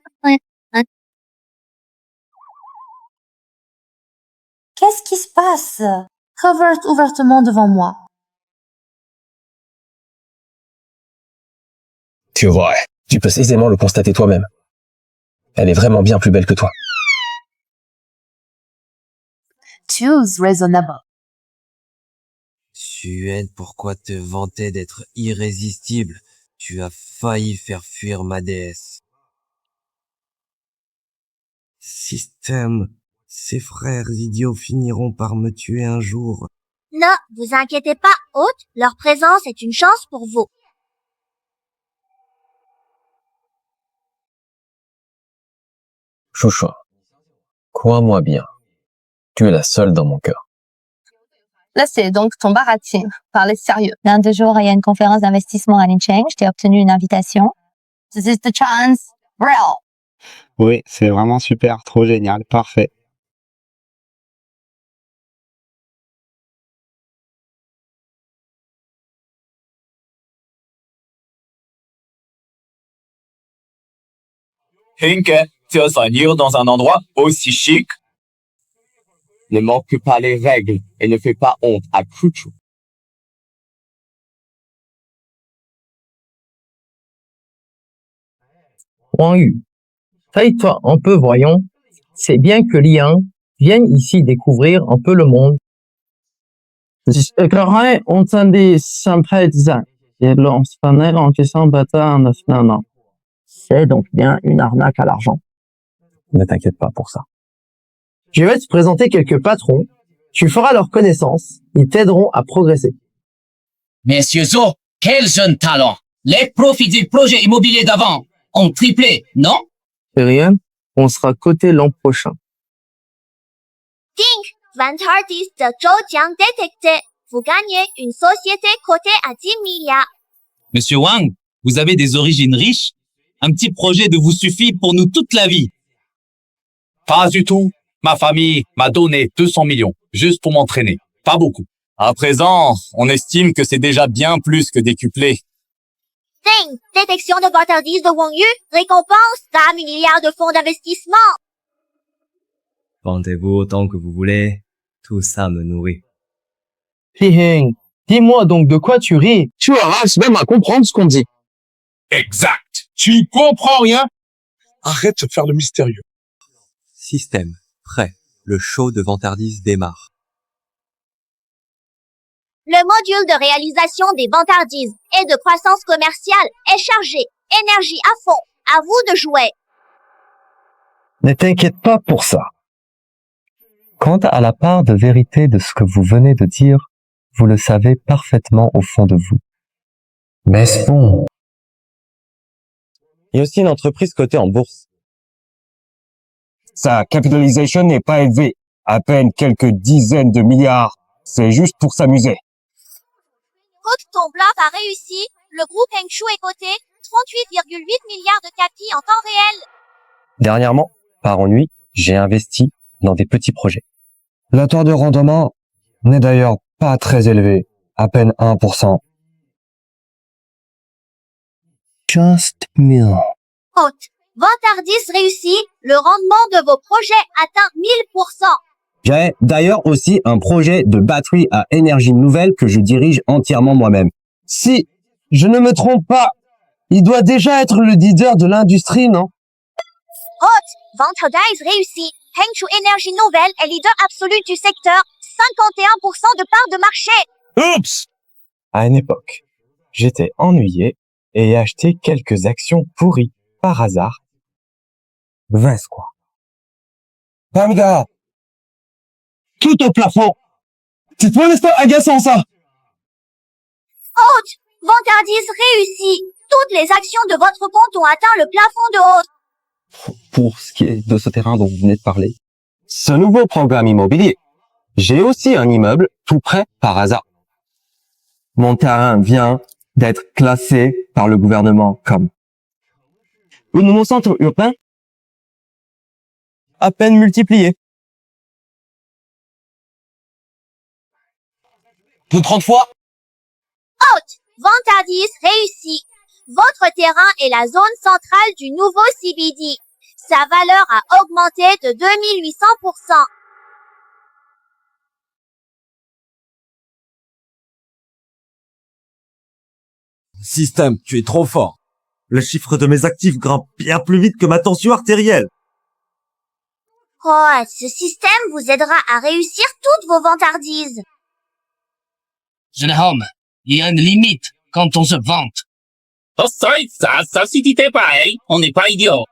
Qu'est-ce qui se passe? Trevor ouvertement devant moi. Tu vois, tu peux aisément le constater toi-même. Elle est vraiment bien plus belle que toi. Choose reasonable. Suen, pourquoi te vanter d'être irrésistible? Tu as failli faire fuir ma déesse. Système, ces frères idiots finiront par me tuer un jour. Non, vous inquiétez pas, hôte, leur présence est une chance pour vous. Chouchou, crois-moi bien, tu es la seule dans mon cœur. Là, c'est donc ton baratin. Parlez sérieux. Dans 2 jours, il y a une conférence d'investissement à Lincheng. Je t'ai obtenu une invitation. This is the chance. Real. Oui, c'est vraiment super, trop génial, parfait. Hinke, tu oses venir dans un endroit aussi chic? Ne manque pas les règles et ne fais pas honte à Chouchou. Wang Yu, taille-toi un peu, voyons. C'est bien que Liang vienne ici découvrir un peu le monde. C'est donc bien une arnaque à l'argent. Ne t'inquiète pas pour ça. Je vais te présenter quelques patrons. Tu feras leur connaissance. Ils t'aideront à progresser. Messieurs Zo, quel jeune talent! Les profits du projet immobilier d'avant ont triplé, non? Rien, on sera coté l'an prochain. Ding! Vanguardiste de Zhoujiang détecté. Vous gagnez une société cotée à 10 milliards. Monsieur Wang, vous avez des origines riches? Un petit projet de vous suffit pour nous toute la vie. Pas du tout. Ma famille m'a donné 200 millions, juste pour m'entraîner. Pas beaucoup. À présent, on estime que c'est déjà bien plus que décuplé. Ding! Détection de vanguardiste de Wang Yu. Récompense d'un milliard de fonds d'investissement. Vendez-vous autant que vous voulez, tout ça me nourrit. Li-Heng, dis-moi donc de quoi tu ris. Tu arraches même à comprendre ce qu'on dit. Exact. Tu comprends rien? Arrête de faire le mystérieux. Système, prêt. Le show de vantardise démarre. Le module de réalisation des vanguardistes et de croissance commerciale est chargé. Énergie à fond. À vous de jouer. Ne t'inquiète pas pour ça. Quant à la part de vérité de ce que vous venez de dire, vous le savez parfaitement au fond de vous. Mais c'est bon. Il y a aussi une entreprise cotée en bourse. Sa capitalisation n'est pas élevée, à peine quelques dizaines de milliards. C'est juste pour s'amuser. Côte ton bluff a réussi, le groupe Hengchu est coté 38,8 milliards de capi en temps réel. Dernièrement, par ennui, j'ai investi dans des petits projets. Le taux de rendement n'est d'ailleurs pas très élevé, à peine 1%. Just me. Haute. Vantardis réussi, le rendement de vos projets atteint 1000%. J'ai d'ailleurs aussi un projet de batterie à énergie nouvelle que je dirige entièrement moi-même. Si je ne me trompe pas, il doit déjà être le leader de l'industrie, non? Haute. Vantardis réussi. Hengchu Énergie Nouvelle est leader absolu du secteur, 51% de part de marché. Oups! À une époque, j'étais ennuyé et ai acheté quelques actions pourries par hasard. 20 quoi. Pamga! Tout au plafond! C'est toi, n'est-ce pas agaçant, ça? Haute. Vantardis réussi. Toutes les actions de votre compte ont atteint le plafond de Haute. Pour ce qui est de ce terrain dont vous venez de parler, ce nouveau programme immobilier, j'ai aussi un immeuble tout près par hasard. Mon terrain vient d'être classé par le gouvernement comme le nouveau centre urbain à peine multiplié. Plus de 30 fois? Haute. Vantardis réussi. Votre terrain est la zone centrale du nouveau CBD. Sa valeur a augmenté de 2800%. Système, tu es trop fort. Le chiffre de mes actifs grimpe bien plus vite que ma tension artérielle. Oh, ce système vous aidera à réussir toutes vos vantardises. Jeune homme, il y a une limite quand on se vante. Oh, ça, si t'étais pareil, on n'est pas idiot.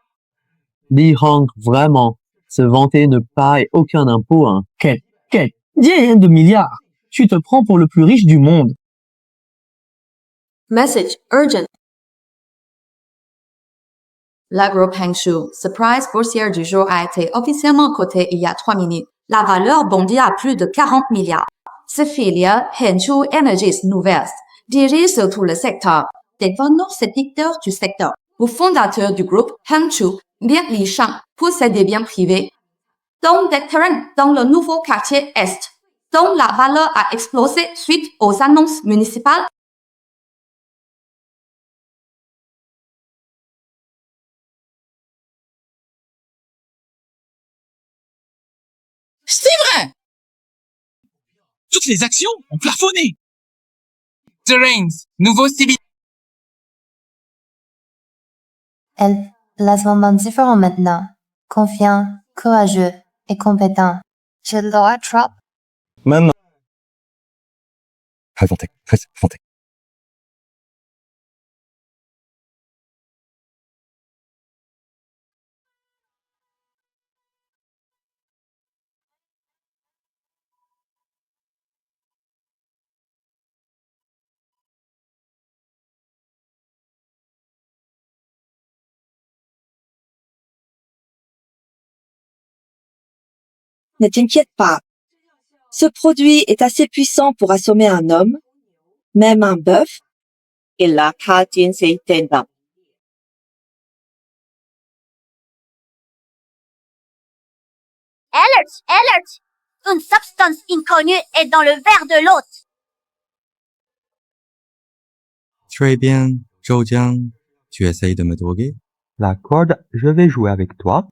Li Hong, vraiment, se vanter ne paie aucun impôt, hein. Quel, dizaine de milliards. Tu te prends pour le plus riche du monde. Message urgent. La groupe Hengchu, surprise boursière du jour, a été officiellement cotée il y a 3 minutes. La valeur bondit à plus de 40 milliards. Ce filiale, Hengchu Energies Nouvelles, dirige sur tout le secteur. Devenant secteur du secteur. Le fondateur du groupe Hengchu, Bien Li Shang, possède des biens privés, dont des terrains dans le nouveau quartier Est, dont la valeur a explosé suite aux annonces municipales. C'est vrai! Toutes les actions ont plafonné. Terrains, nouveau CBD. Elle place vraiment différent maintenant. Confiant, courageux et compétent. Je dois trop. Maintenant. Répondez. Ne t'inquiète pas. Ce produit est assez puissant pour assommer un homme, même un bœuf, et la cardine s'est éteinte. Alert! Une substance inconnue est dans le verre de l'hôte. Très bien, Zhou Jiang. Tu essayes de me droguer? La corde, je vais jouer avec toi.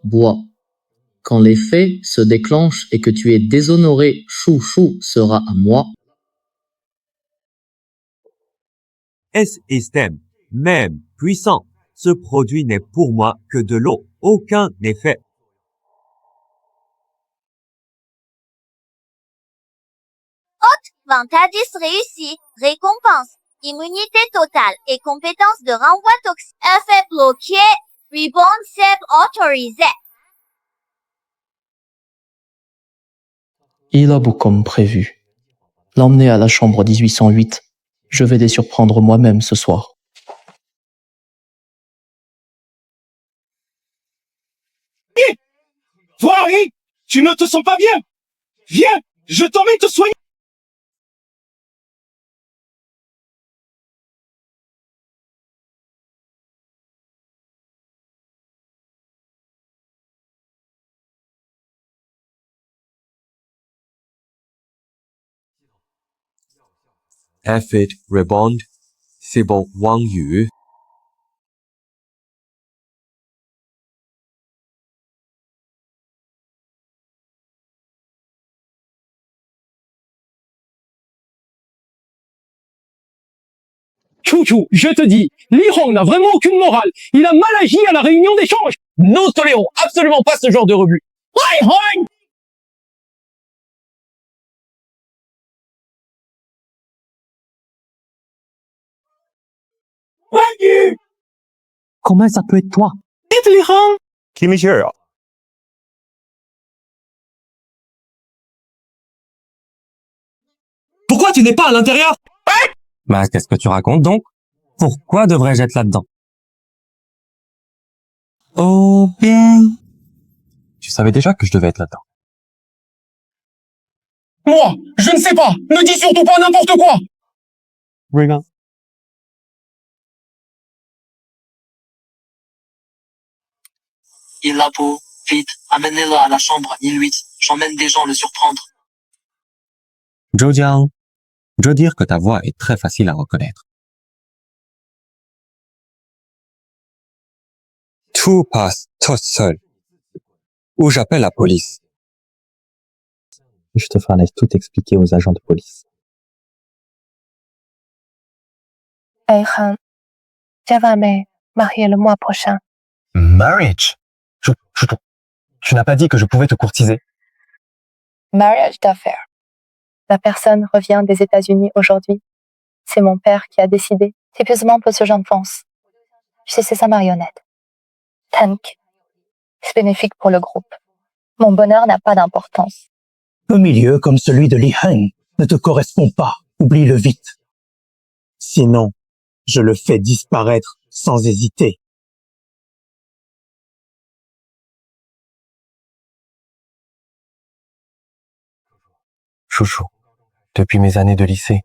Bois. Quand les faits se déclenchent et que tu es déshonoré, Chou sera à moi. S-System, même puissant. Ce produit n'est pour moi que de l'eau. Aucun effet. Haute. Vantardis réussi. Récompense. Immunité totale et compétence de renvoi toxique. Effet bloqué. Rebound save autorisé. Il a beau comme prévu. L'emmener à la chambre 1808. Je vais les surprendre moi-même ce soir. Toi, Harry, tu ne te sens pas bien. Viens, je t'emmène te soigner. Effet rebound, c'est bon Wang Yu. Chouchou, je te dis, Li Hong n'a vraiment aucune morale. Il a mal agi à la réunion d'échange. Nous tolérons absolument pas ce genre de rebut. Li Hong! Comment ça peut être toi? Dites Li Hong! Kimishiro. Pourquoi tu n'es pas à l'intérieur? Bah, qu'est-ce que tu racontes donc? Pourquoi devrais-je être là-dedans? Oh bien. Tu savais déjà que je devais être là-dedans. Moi, je ne sais pas. Ne dis surtout pas n'importe quoi. Regarde. Il a beau. Vite, amenez-le à la chambre, il 8. J'emmène des gens le surprendre. Zhoujiang, je veux dire que ta voix est très facile à reconnaître. Tout passe tout seul. Ou j'appelle la police. Je te ferai tout expliquer aux agents de police. Hey Han, j'aimerais marier le mois prochain. Marriage? Tu n'as pas dit que je pouvais te courtiser. Mariage d'affaires. La personne revient des États-Unis aujourd'hui. C'est mon père qui a décidé. Typiquement pour ce genre d'enfance. Je sais sa marionnette. Tank. C'est bénéfique pour le groupe. Mon bonheur n'a pas d'importance. Un milieu comme celui de Li Heng ne te correspond pas. Oublie-le vite. Sinon, je le fais disparaître sans hésiter. Chouchou, depuis mes années de lycée,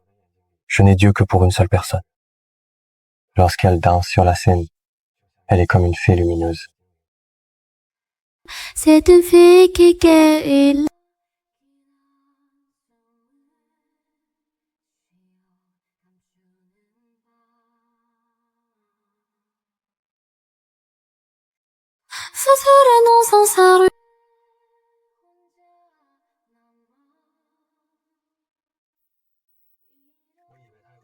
je n'ai Dieu que pour une seule personne. Lorsqu'elle danse sur la scène, elle est comme une fée lumineuse. C'est une fille qui guérit.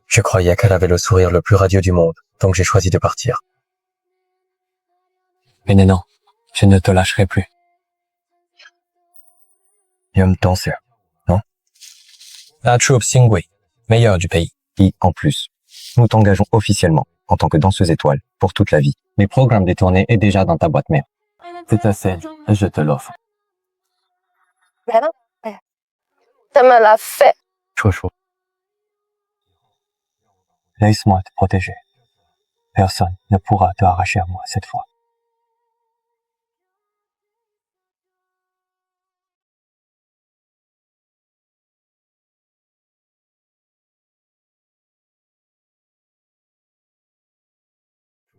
Je croyais qu'elle avait le sourire le plus radieux du monde, donc j'ai choisi de partir. Mais non, je ne te lâcherai plus. Yum Dancer, non? La troupe Xingwei, meilleure du pays. Et en plus, nous t'engageons officiellement en tant que danseuse étoile pour toute la vie. Les programmes des tournées est déjà dans ta boîte mail. C'est ta scène, je te l'offre. Mais non, ça me l'a fait. Chouchou. Laisse-moi te protéger. Personne ne pourra te arracher à moi cette fois.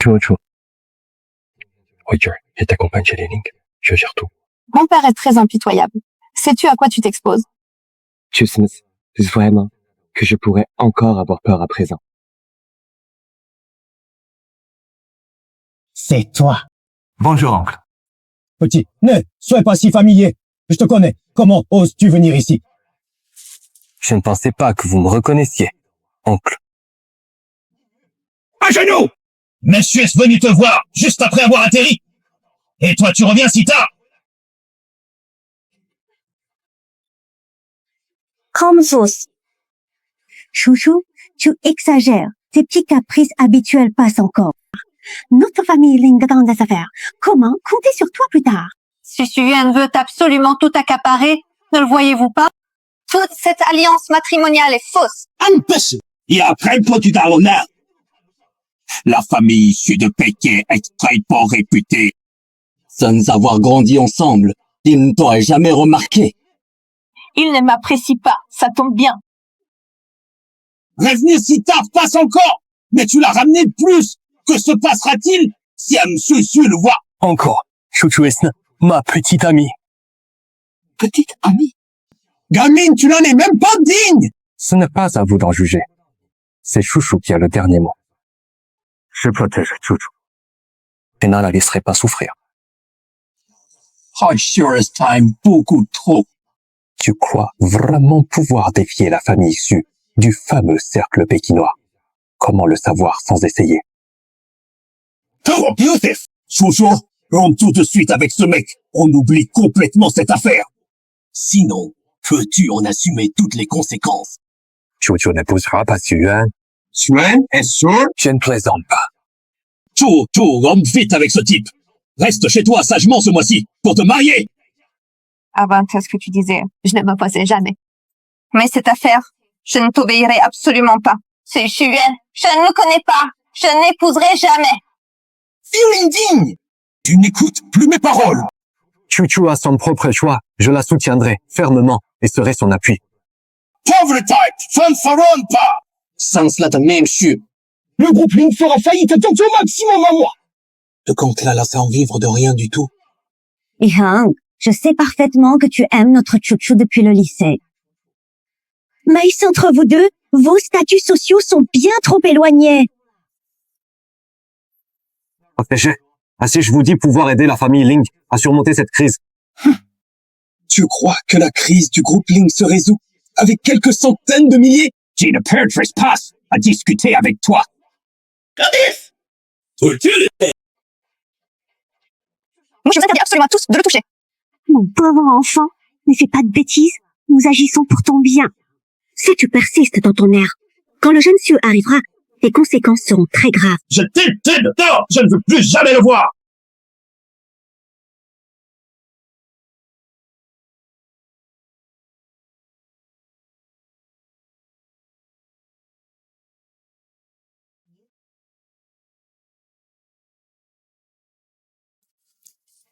Chouchou. Roger, je t'accompagne chez les Link. Je gère tout. Mon père est très impitoyable. Sais-tu à quoi tu t'exposes? Tu sais vraiment que je pourrais encore avoir peur à présent. C'est toi. Bonjour, oncle. Petit, ne sois pas si familier. Je te connais. Comment oses-tu venir ici? Je ne pensais pas que vous me reconnaissiez, oncle. À genoux! Monsieur est venu te voir juste après avoir atterri. Et toi, tu reviens si tard. Ramsos. Chouchou, tu exagères. Tes petits caprices habituels passent encore. Notre famille Ling dans des affaires. Comment compter sur toi plus tard? Susuyen veut absolument tout accaparer. Ne le voyez-vous pas? Toute cette alliance matrimoniale est fausse. Empêche. Et après, toi, tu t'as l'honneur. La famille issue de Pékin est très peu réputée. Sans avoir grandi ensemble, Il ne t'aurait jamais remarqué. Il ne m'apprécie pas, ça tombe bien. Revenir si tard passe encore, mais tu l'as ramené de plus. Que se passera-t-il si un monsieur le voit? Encore. Chouchou Esna, ma petite amie. Petite amie? Gamine, tu n'en es même pas digne! Ce n'est pas à vous d'en juger. C'est Chouchou qui a le dernier mot. Je protège Chouchou. Je ne la laisserai pas souffrir. I sure time beaucoup trop. Tu crois vraiment pouvoir défier la famille Su du fameux cercle pékinois? Comment le savoir sans essayer? Oh, beautiful! Chouchou, rentre tout de suite avec ce mec. On oublie complètement cette affaire. Sinon, peux-tu en assumer toutes les conséquences? Chouchou n'épousera pas Yuan. Yuan, est-ce sûr? Je ne plaisante pas. Chouchou, rentre vite avec ce type. Reste chez toi sagement ce mois-ci pour te marier. Avant ce que tu disais, je ne m'opposais jamais. Mais cette affaire, je ne t'obéirai absolument pas. C'est Yuan, je ne le connais pas. Je n'épouserai jamais. Fille indigne! Tu n'écoutes plus mes paroles. Chouchou a son propre choix. Je la soutiendrai fermement et serai son appui. Pauvre type, fanfaronne pas! Sans cela de même Su. Le groupe Link fera faillite tant au maximum à moi. Le compte là sans vivre de rien du tout. Liheng, je sais parfaitement que tu aimes notre chouchou depuis le lycée. Mais entre vous deux, vos statuts sociaux sont bien trop éloignés. Protégé. Ainsi, je vous dis pouvoir aider la famille Ling à surmonter cette crise. Tu crois que la crise du groupe Ling se résout avec quelques centaines de milliers? J'ai une paire trespass à discuter avec toi. Cadif! Moi, je vous interdis absolument à tous de le toucher. Mon pauvre enfant, ne fais pas de bêtises. Nous agissons pour ton bien. Si tu persistes dans ton erreur, quand le jeune Sieu arrivera, les conséquences seront très graves. Je t'ai de tort! Je ne veux plus jamais le voir!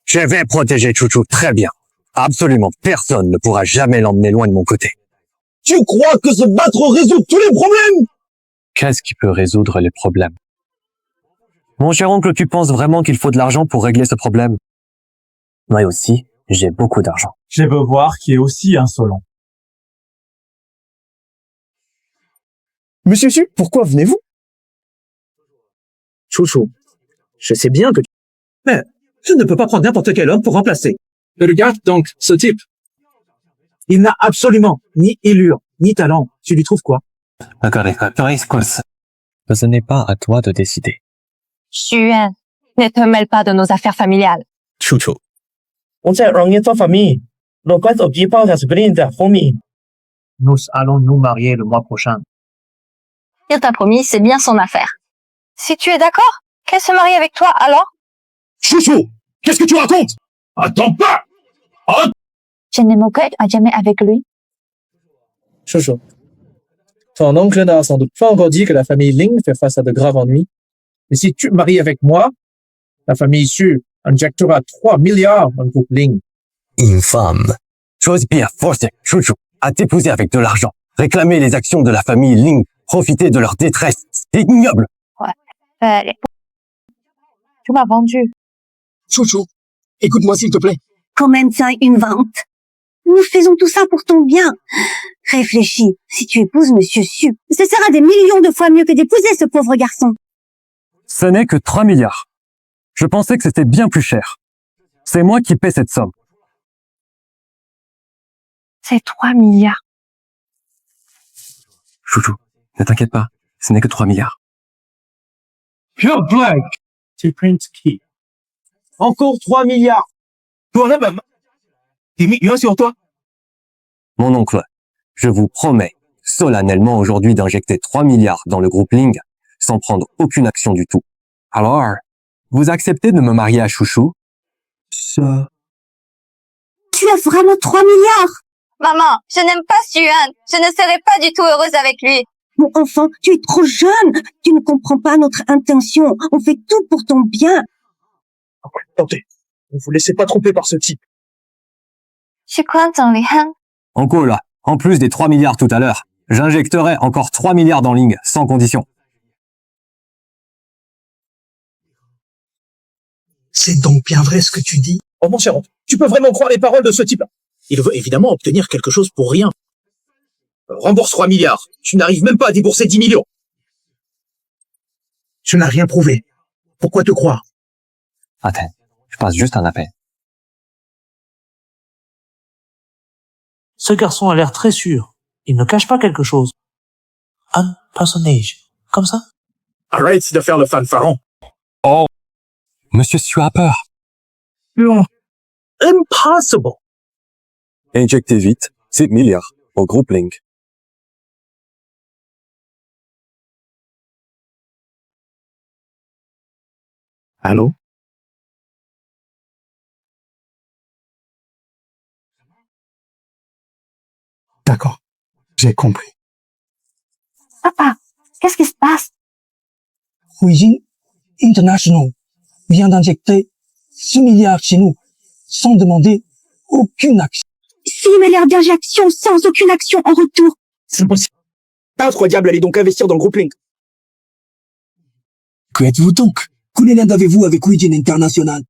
Je vais protéger Chouchou très bien. Absolument personne ne pourra jamais l'emmener loin de mon côté. Tu crois que se battre résout tous les problèmes? Qu'est-ce qui peut résoudre les problèmes? Mon cher oncle, tu penses vraiment qu'il faut de l'argent pour régler ce problème? Moi aussi, j'ai beaucoup d'argent. Je veux voir qui est aussi insolent. Monsieur Su, pourquoi venez-vous? Chouchou, je sais bien que... Mais je ne peux pas prendre n'importe quel homme pour remplacer. Regarde donc ce type. Il n'a absolument ni élure, ni talent. Tu lui trouves quoi? Ce n'est pas à toi de décider. Yuan, ne te mêle pas de nos affaires familiales. Chouchou. Nous allons nous marier le mois prochain. Il t'a promis, c'est bien son affaire. Si tu es d'accord, qu'elle se marie avec toi alors? Chouchou, qu'est-ce que tu racontes? Attends pas! Je ne m'occupe à jamais avec lui. Chouchou, ton oncle n'a sans doute pas encore dit que la famille Ling fait face à de graves ennuis. Mais si tu te maries avec moi, la famille Su injectera 3 milliards dans le groupe Ling. Infâme. Tu oses bien forcer Chouchou à t'épouser avec de l'argent, réclamer les actions de la famille Ling, profiter de leur détresse. C'est ignoble. Ouais. Tu m'as vendu. Chouchou, écoute-moi s'il te plaît. Comment ça, une vente? Nous faisons tout ça pour ton bien. Réfléchis, si tu épouses Monsieur Su, ce sera des millions de fois mieux que d'épouser ce pauvre garçon. Ce n'est que 3 milliards. Je pensais que c'était bien plus cher. C'est moi qui paie cette somme. C'est 3 milliards. Chouchou, ne t'inquiète pas, ce n'est que 3 milliards. Pure blague. Tu printes qui? Encore 3 milliards. Toi-même, même. T'es mis sur toi. Mon oncle, je vous promets solennellement aujourd'hui d'injecter 3 milliards dans le groupe Ling sans prendre aucune action du tout. Alors, vous acceptez de me marier à Chouchou? Ça... Tu as vraiment 3 milliards? Maman, je n'aime pas Yuan. Je ne serai pas du tout heureuse avec lui. Mon enfant, tu es trop jeune. Tu ne comprends pas notre intention. On fait tout pour ton bien. Attendez, ne vous laissez pas tromper par ce type. Je suis content, Lihan. En quoi là? En plus des 3 milliards tout à l'heure, j'injecterai encore 3 milliards dans Ling, sans condition. C'est donc bien vrai ce que tu dis? Oh mon cher, tu peux vraiment croire les paroles de ce type? Il veut évidemment obtenir quelque chose pour rien. Rembourse 3 milliards. Tu n'arrives même pas à débourser 10 millions. Tu n'as rien prouvé. Pourquoi te croire? Attends, je passe juste un appel. Ce garçon a l'air très sûr. Il ne cache pas quelque chose. Un personnage. Comme ça? Arrête de faire le fanfaron. Oh, Monsieur Swapper. Non. Impossible. Injectez vite 7 milliards au groupe Link. Allô? D'accord, j'ai compris. Papa, qu'est-ce qui se passe? Huijin International vient d'injecter 6 milliards chez nous, sans demander aucune action. 6 milliards d'injections sans aucune action en retour. C'est impossible. Incroyable, allez donc investir dans le groupe Link. Que êtes-vous donc? Quel lien avez-vous avec Huijin International?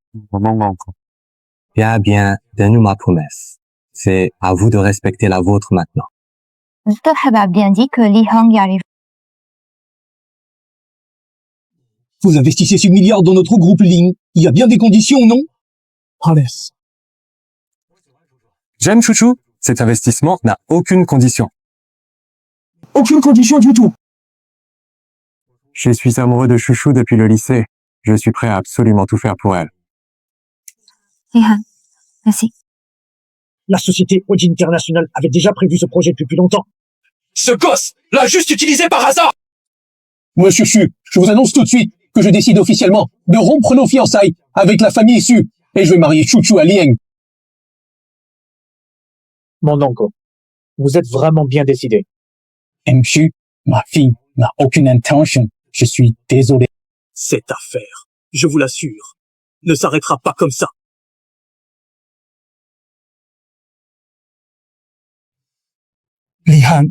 Bien, donne-nous ma promesse. C'est à vous de respecter la vôtre maintenant. Zoheb a bien dit que Li Hong y arrive. Vous investissez 6 milliards dans notre groupe Link. Il y a bien des conditions, non? Laisse. J'aime Chouchou, cet investissement n'a aucune condition. Aucune condition du tout. Je suis amoureux de Chouchou depuis le lycée. Je suis prêt à absolument tout faire pour elle. Lihan, merci. La société Huijin International avait déjà prévu ce projet depuis longtemps. Ce gosse l'a juste utilisé par hasard. Monsieur Chu, je vous annonce tout de suite que je décide officiellement de rompre nos fiançailles avec la famille Su et je vais marier Chouchou à Liang. Mon oncle, vous êtes vraiment bien décidé. Chu, ma fille n'a aucune intention. Je suis désolé. Cette affaire, je vous l'assure, ne s'arrêtera pas comme ça. Lihan,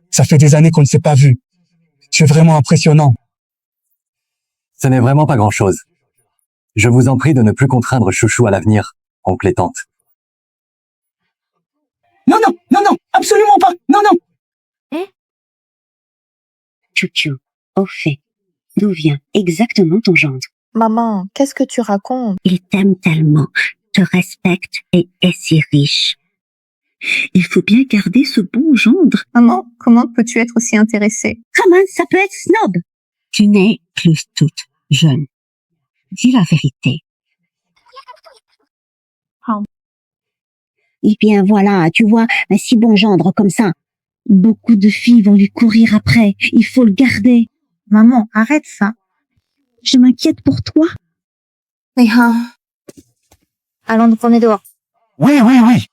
ça fait des années qu'on ne s'est pas vu. Tu es vraiment impressionnant. Ce n'est vraiment pas grand-chose. Je vous en prie de ne plus contraindre Chouchou à l'avenir, oncle et tante. Non, non, non, non, absolument pas, non, non. Chouchou, au fait, d'où vient exactement ton gendre? Maman, qu'est-ce que tu racontes? Il t'aime tellement, te respecte et est si riche. Il faut bien garder ce bon gendre. Maman, comment peux-tu être aussi intéressée? Comment ça peut être snob? Tu n'es plus toute jeune. Dis la vérité. Eh bien voilà, tu vois, un si bon gendre comme ça. Beaucoup de filles vont lui courir après. Il faut le garder. Maman, arrête ça. Je m'inquiète pour toi. Lihan. Allons nous promener dehors. Oui, oui, oui.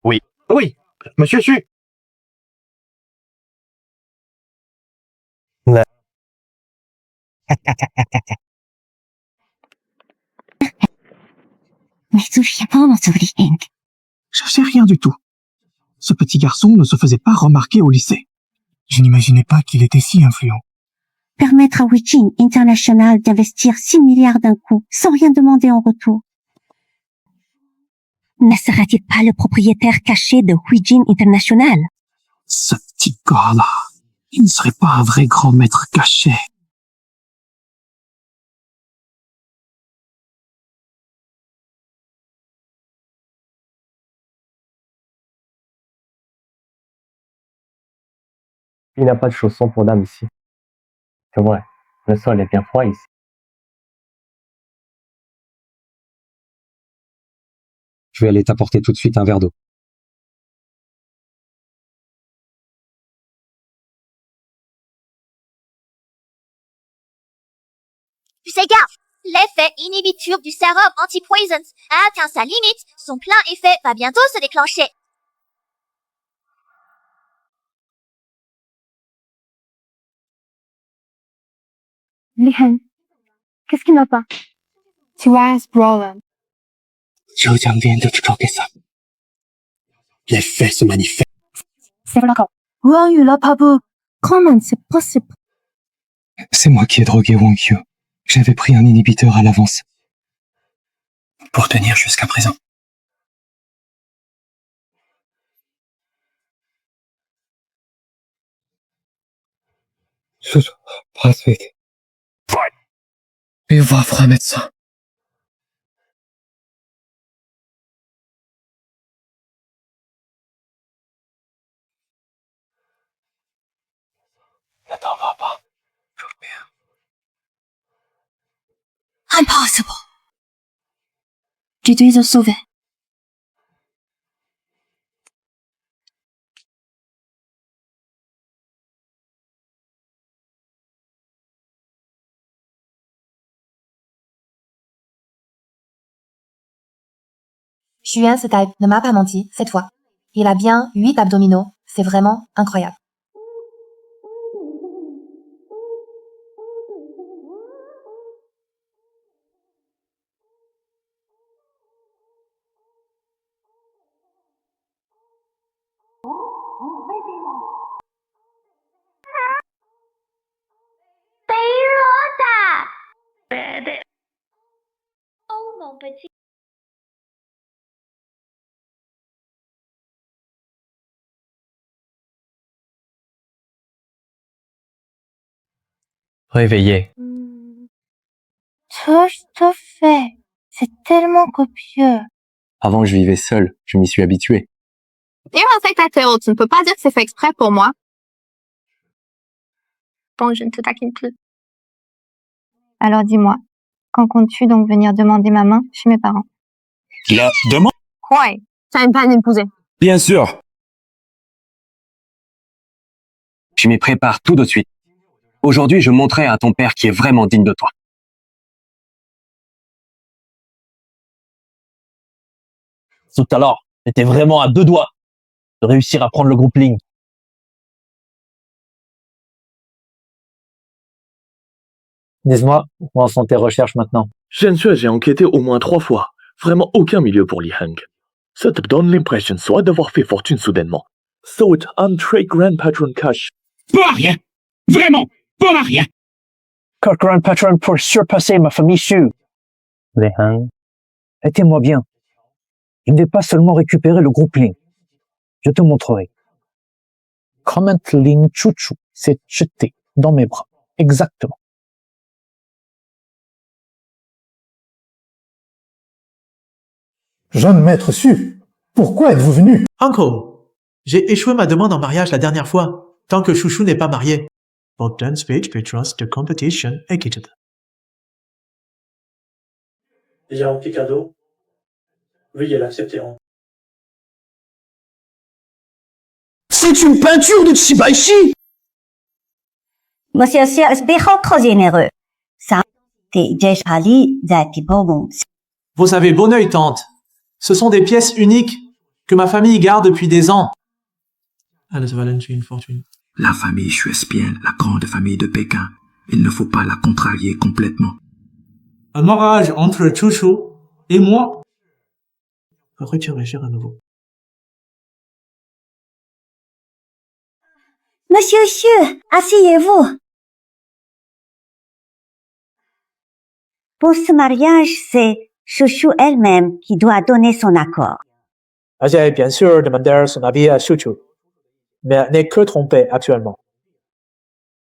Oui. Oui, monsieur Chu. Je sais rien du tout. Ce petit garçon ne se faisait pas remarquer au lycée. Je n'imaginais pas qu'il était si influent. Permettre à Huijin International d'investir 6 milliards d'un coup, sans rien demander en retour. Ne sera-t-il pas le propriétaire caché de Huijin International? Ce petit gars-là, il ne serait pas un vrai grand maître caché. Il n'y a pas de chaussons pour dames ici. C'est vrai, le sol est bien froid ici. Je vais aller t'apporter tout de suite un verre d'eau. Fais gaffe! L'effet inhibiteur du sérum anti-poisons a atteint sa limite. Son plein effet va bientôt se déclencher. Lihan, qu'est-ce qui ne va pas? Tu as un problème. Zhejiang vient d'être choqué ça. Les faits se manifestent. C'est vrai encore. Wang Yu, là, Pabou. Comment c'est possible? C'est moi qui ai drogué Wang Yu. J'avais pris un inhibiteur à l'avance. Pour tenir jusqu'à présent. Je passe vite. Il va voir un médecin. Ne t'en va pas. Je veux bien. Impossible. Tu dois le sauver. Xuan ce type ne m'a pas menti, cette fois. Il a bien 8 abdominaux, c'est vraiment incroyable. Oh mon petit. Réveillé. Tout à fait. C'est tellement copieux. Avant, je vivais seul. Je m'y suis habitué. You're un spectateur, tu ne peux pas dire que c'est fait exprès pour moi. Bon, je ne te taquine plus. Alors dis-moi, quand comptes-tu donc venir demander ma main chez mes parents? La demande? Ouais, tu as une peine d'épouser. Bien sûr. Je m'y prépare tout de suite. Aujourd'hui, je montrerai à ton père qui est vraiment digne de toi. Tout à l'heure, j'étais vraiment à 2 doigts de réussir à prendre le groupe Ling. Dis-moi, où en sont tes recherches maintenant? J'ai enquêté au moins 3 fois. Vraiment aucun milieu pour Li Heng. Ça te donne l'impression soit d'avoir fait fortune soudainement, soit un très grand patron cash. Pour rien. Vraiment, pour rien. Quel grand patron pour surpasser ma famille Xu. Li Heng, écoutez-moi bien. Il ne veut pas seulement récupérer le groupe Ling. Je te montrerai. Comment Ling Chuchu s'est jeté dans mes bras. Exactement. Jeune maître Su, pourquoi êtes-vous venu? Uncle, j'ai échoué ma demande en mariage la dernière fois, tant que Chouchou n'est pas marié. Bogdan Spage Petros de Competition Equated. Déjà un petit cadeau. Veuillez l'accepter. C'est une peinture de Tsubaishi! Monsieur est beaucoup trop généreux. Ça, t'es déjà allé bon. Vous avez bon œil, tante. Ce sont des pièces uniques que ma famille garde depuis des ans. Alice Valentine Fortune. La famille Shuespian, la grande famille de Pékin, il ne faut pas la contrarier complètement. Un mariage entre Chouchou et moi. Retirez, cher à nouveau. Monsieur Xu, asseyez-vous. Pour ce mariage, c'est Chouchou elle-même qui doit donner son accord. J'ai bien sûr demandé son avis à Chouchou, mais elle n'est que trompée actuellement.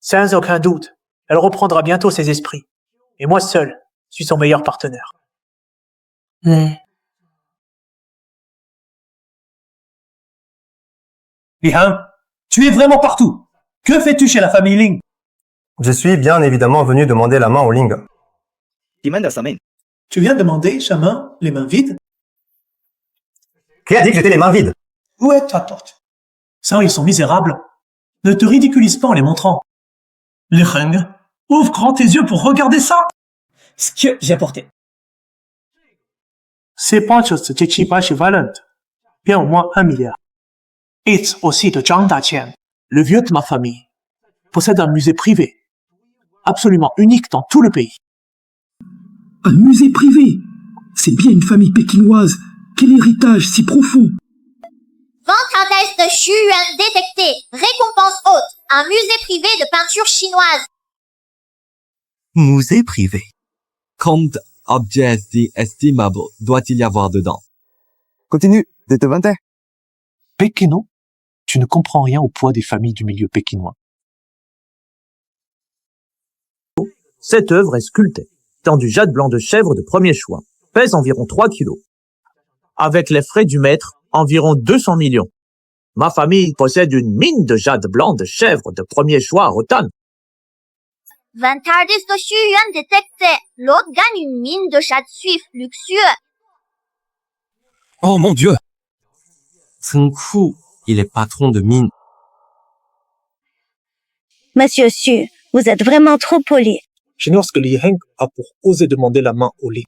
Sans aucun doute, elle reprendra bientôt ses esprits, et moi seul suis son meilleur partenaire. Li Heng, tu es vraiment partout. Que fais-tu chez la famille Ling? Je suis bien évidemment venu demander la main au Ling. Tu viens demander sa main, les mains vides? Qui a dit que j'étais les mains vides? Où est ta tante? Ça, ils sont misérables. Ne te ridiculise pas en les montrant. Li Heng, ouvre grand tes yeux pour regarder ça. Ce que j'ai apporté. C'est pas juste de Chibashi Valent, bien au moins 1 milliard. Et aussi de Zhang Daqian, le vieux de ma famille, possède un musée privé. absolument unique dans tout le pays. Un musée privé. C'est bien une famille pékinoise. Quel héritage si profond. Vente index de Xu Yuan détectée. Récompense haute. Un musée privé de peinture chinoise. Musée privé. Combien d'objets estimables doit-il y avoir dedans? Continue, de te vanter. Pékino, tu ne comprends rien au poids des familles du milieu pékinois. Cette œuvre est sculptée dans du jade blanc de chèvre de premier choix, pèse environ 3 kilos. Avec les frais du maître, environ 200 millions. Ma famille possède une mine de jade blanc de chèvre de premier choix à Rotan. Vente index de Xu Yuan détectée. L'autre gagne une mine de jade suif luxueux. Oh mon Dieu! Sun Ku, il est patron de mine. Monsieur Xu, vous êtes vraiment trop poli. J'ignore ce que Li Heng a pour oser demander la main au lit.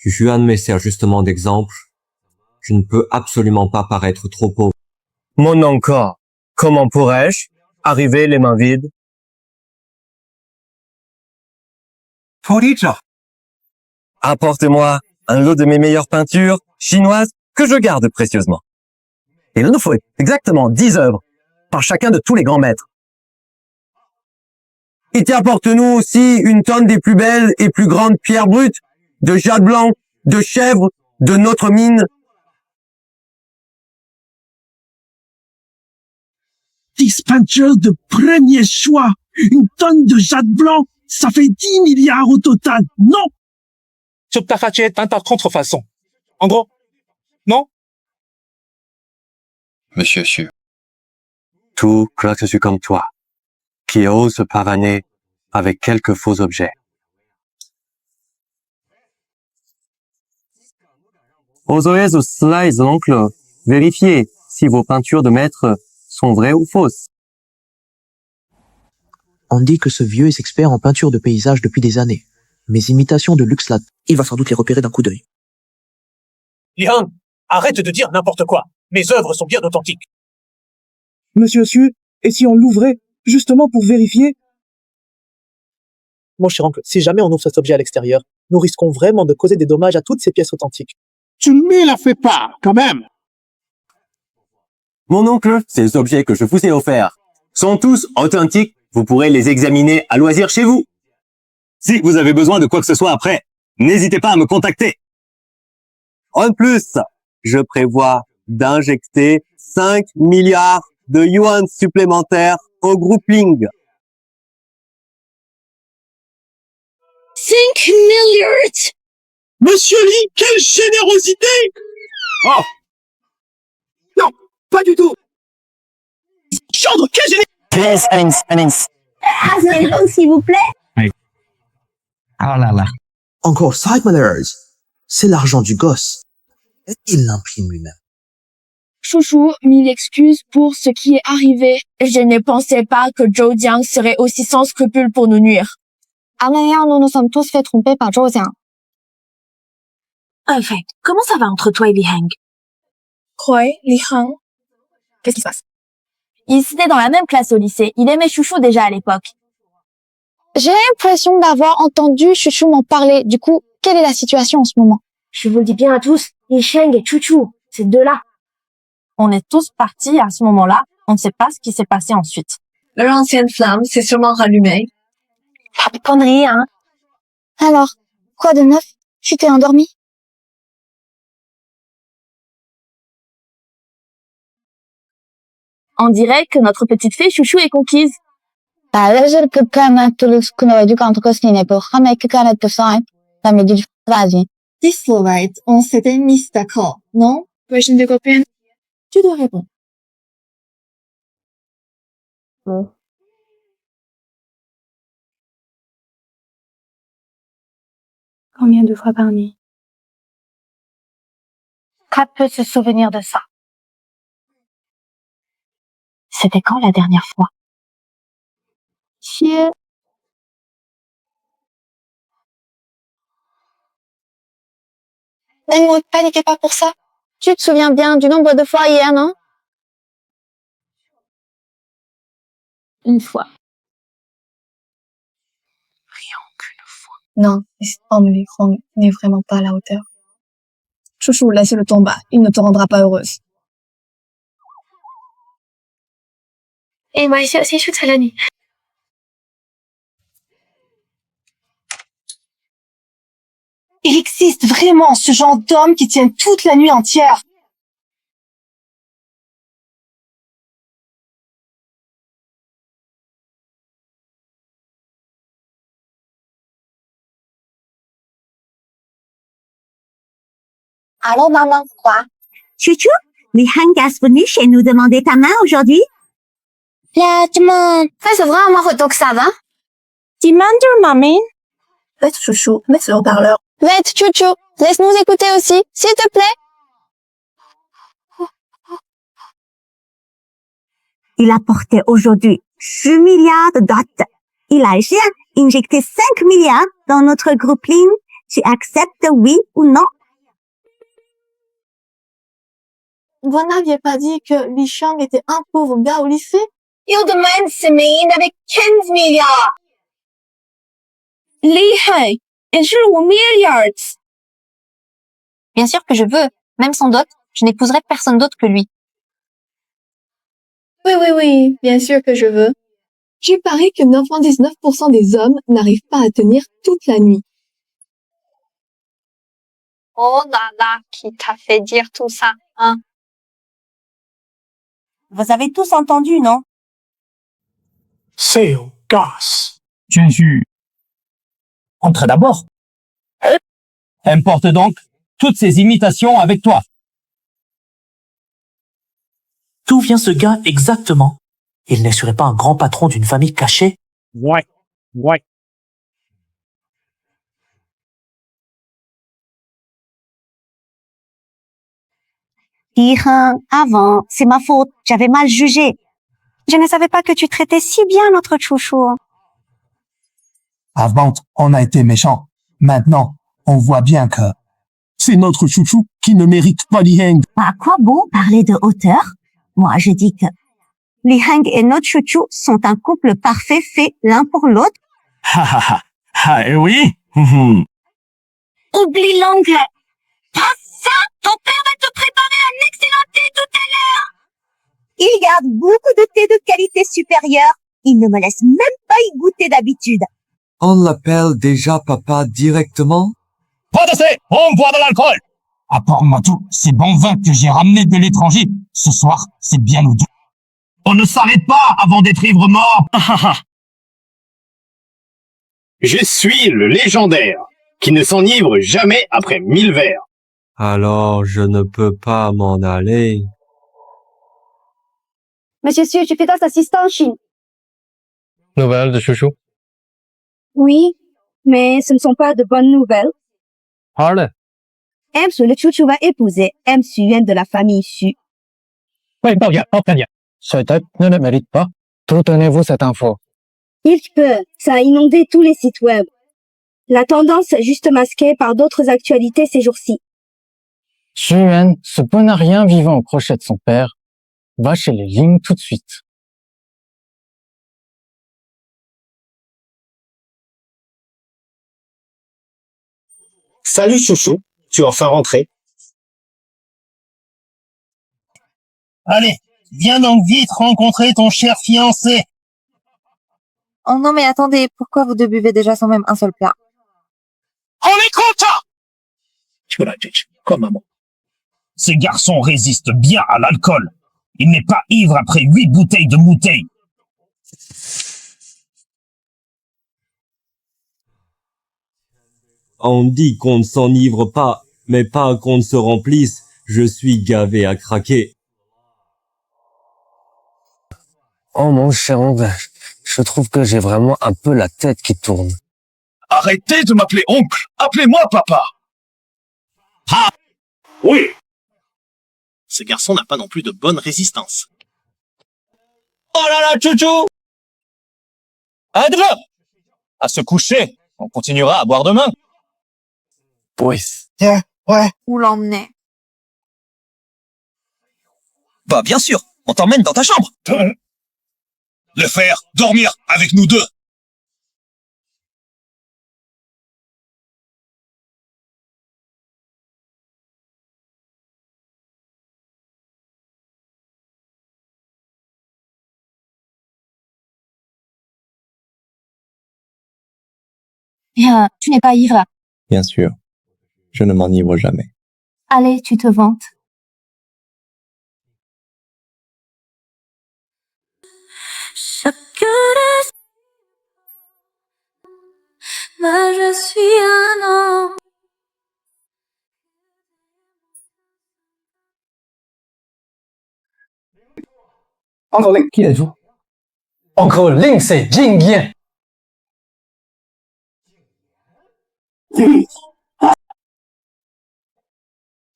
Yuan me sert justement d'exemple. Je ne peux absolument pas paraître trop pauvre. Mon encore. Comment pourrais-je arriver les mains vides? Apportez-moi un lot de mes meilleures peintures chinoises que je garde précieusement. Il nous faut exactement 10 œuvres par chacun de tous les grands maîtres. Et apporte-nous aussi une tonne des plus belles et plus grandes pierres brutes, de jade blanc, de chèvre, de notre mine. 10 peintures de premier choix. Une tonne de jade blanc. Ça fait 10 milliards au total. Non! contrefaçon. En gros, non? Monsieur Xu. Tout grâce je suis comme toi, qui ose se pavaner avec quelques faux objets. Osez slides, oncle. Vérifiez si vos peintures de maître sont vraies ou fausses. On dit que ce vieux est expert en peinture de paysage depuis des années. Mes imitations de Luxlat, il va sans doute les repérer d'un coup d'œil. Li Heng, arrête de dire n'importe quoi. Mes œuvres sont bien authentiques. Monsieur Xu, et si on l'ouvrait, justement pour vérifier? Mon cher oncle, si jamais on ouvre cet objet à l'extérieur, nous risquons vraiment de causer des dommages à toutes ces pièces authentiques. Tu ne me la fais pas, quand même. Mon oncle, ces objets que je vous ai offerts sont tous authentiques. Vous pourrez les examiner à loisir chez vous. Si vous avez besoin de quoi que ce soit après, n'hésitez pas à me contacter. En plus, je prévois d'injecter 5 milliards de yuan supplémentaires au groupe Ling. 5 milliards! Monsieur Li, quelle générosité! Oh! Non, pas du tout! Chandre, quelle générosité! Ah, s'il vous plaît. Oh là là. Encore 5 milliards. C'est l'argent du gosse. Il l'imprime lui-même. Chouchou, mille excuses pour ce qui est arrivé. Je ne pensais pas que Zhou Jiang serait aussi sans scrupules pour nous nuire. D'ailleurs, nous nous sommes tous fait tromper par Zhou Jiang. Enfin, comment ça va entre toi et Li Heng? Quoi, Li Heng? Qu'est-ce qui se passe? Ils étaient dans la même classe au lycée. Il aimait Chouchou déjà à l'époque. J'ai l'impression d'avoir entendu Chouchou m'en parler. Du coup, quelle est la situation en ce moment? Je vous le dis bien à tous, Li Sheng et Chouchou, ces deux-là. On est tous partis à ce moment-là. On ne sait pas ce qui s'est passé ensuite. Leur ancienne flamme s'est sûrement rallumée. Pas de conneries, hein. Alors, quoi de neuf? Tu t'es endormi? On dirait que notre petite fée Chouchou est conquise. This right, on s'était mis d'accord, non? Ouais, j'ai une des copines. Tu dois répondre. Combien de fois par nuit? Très peu se souvenir de ça. C'était quand la dernière fois? Chier. Ne paniquez pas pour ça. Tu te souviens bien du nombre de fois hier, non? Une fois. Rien qu'une fois. Non, Emily Huang n'est vraiment pas à la hauteur. Chouchou, laisse-le tomber, il ne te rendra pas heureuse. Et moi ici aussi, je suis toute la nuit. Il existe vraiment ce genre d'hommes qui tiennent toute la nuit entière. Allô, maman, quoi? Chuchu, Li Hang est venu chez nous demander ta main aujourd'hui? La demande. C'est vraiment photo que ça va? Demande, mamie. Vite, chouchou, mets le haut-parleur. Vite, chouchou, laisse-nous écouter aussi, s'il te plaît. Il a porté aujourd'hui 10 milliards de dots. Il a déjà injecté 5 milliards dans notre groupe ligne. Tu acceptes oui ou non? Vous n'aviez pas dit que Li Shang était un pauvre gars au lycée? Il demande Simine avec 15 milliards. Li Hang, il joue milliards. Bien sûr que je veux. Même sans dot, je n'épouserai personne d'autre que lui. Oui, bien sûr que je veux. Je parie que 99% des hommes n'arrivent pas à tenir toute la nuit. Oh là là, qui t'a fait dire tout ça, hein? Vous avez tous entendu, non? C'est au gosse. Bien sûr. Entre d'abord. Importe donc toutes ces imitations avec toi. D'où vient ce gars exactement? Il ne serait pas un grand patron d'une famille cachée? Ouais. Li Hang, avant, c'est ma faute. J'avais mal jugé. Je ne savais pas que tu traitais si bien notre chouchou. Avant, on a été méchants. Maintenant, on voit bien que c'est notre chouchou qui ne mérite pas Li Hang. À quoi bon parler de hauteur? Moi, je dis que Li Hang et notre chouchou sont un couple parfait fait l'un pour l'autre. Et oui. Oublie l'anglais. Pas ça! Ton père va te préparer un excellent thé tout à l'heure. Il garde beaucoup de thé de qualité supérieure. Il ne me laisse même pas y goûter d'habitude. On l'appelle déjà papa directement? Pas d'assez, on boit de l'alcool. Apporte-moi tout ces bons vins que j'ai ramenés de l'étranger. Ce soir, c'est bien nous deux. On ne s'arrête pas avant d'être ivre mort. Je suis le légendaire, qui ne s'enivre jamais après 1000 verres. Alors, je ne peux pas m'en aller. Monsieur Su, je fais tas assistant en Chine. Nouvelle de chouchou? Oui, mais ce ne sont pas de bonnes nouvelles. Parle. Su, le chouchou va épouser Su Yuan de la famille Su. Oui, pas bien. Ce type ne le mérite pas. D'où tenez-vous cette info? Il peut, ça a inondé tous les sites web. La tendance est juste masquée par d'autres actualités ces jours-ci. Xu Yuan, ce bon à rien vivant au crochet de son père, va chez les lignes tout de suite. Salut chouchou, tu es enfin rentré. Allez, viens donc vite rencontrer ton cher fiancé. Oh non, mais attendez, pourquoi vous deux buvez déjà sans même un seul plat? On est content! Tu peux la tête, comme maman. Ces garçons résistent bien à l'alcool. Il n'est pas ivre après 8 bouteilles de mouteille. On dit qu'on ne s'enivre pas, mais pas qu'on ne se remplisse. Je suis gavé à craquer. Oh mon cher oncle, je trouve que j'ai vraiment un peu la tête qui tourne. Arrêtez de m'appeler oncle. Appelez-moi papa. Ah! Oui. Ce garçon n'a pas non plus de bonne résistance. Oh là là, chouchou! Adre! À se coucher, on continuera à boire demain. Oui. Où l'emmener? Bah bien sûr, on t'emmène dans ta chambre. Les faire dormir avec nous deux. Bien, tu n'es pas ivre. Bien sûr. Je ne m'enivre jamais. Allez, tu te vantes. Mais je suis un homme. Uncle Ling, qui êtes-vous? Uncle Ling, c'est Jingyan.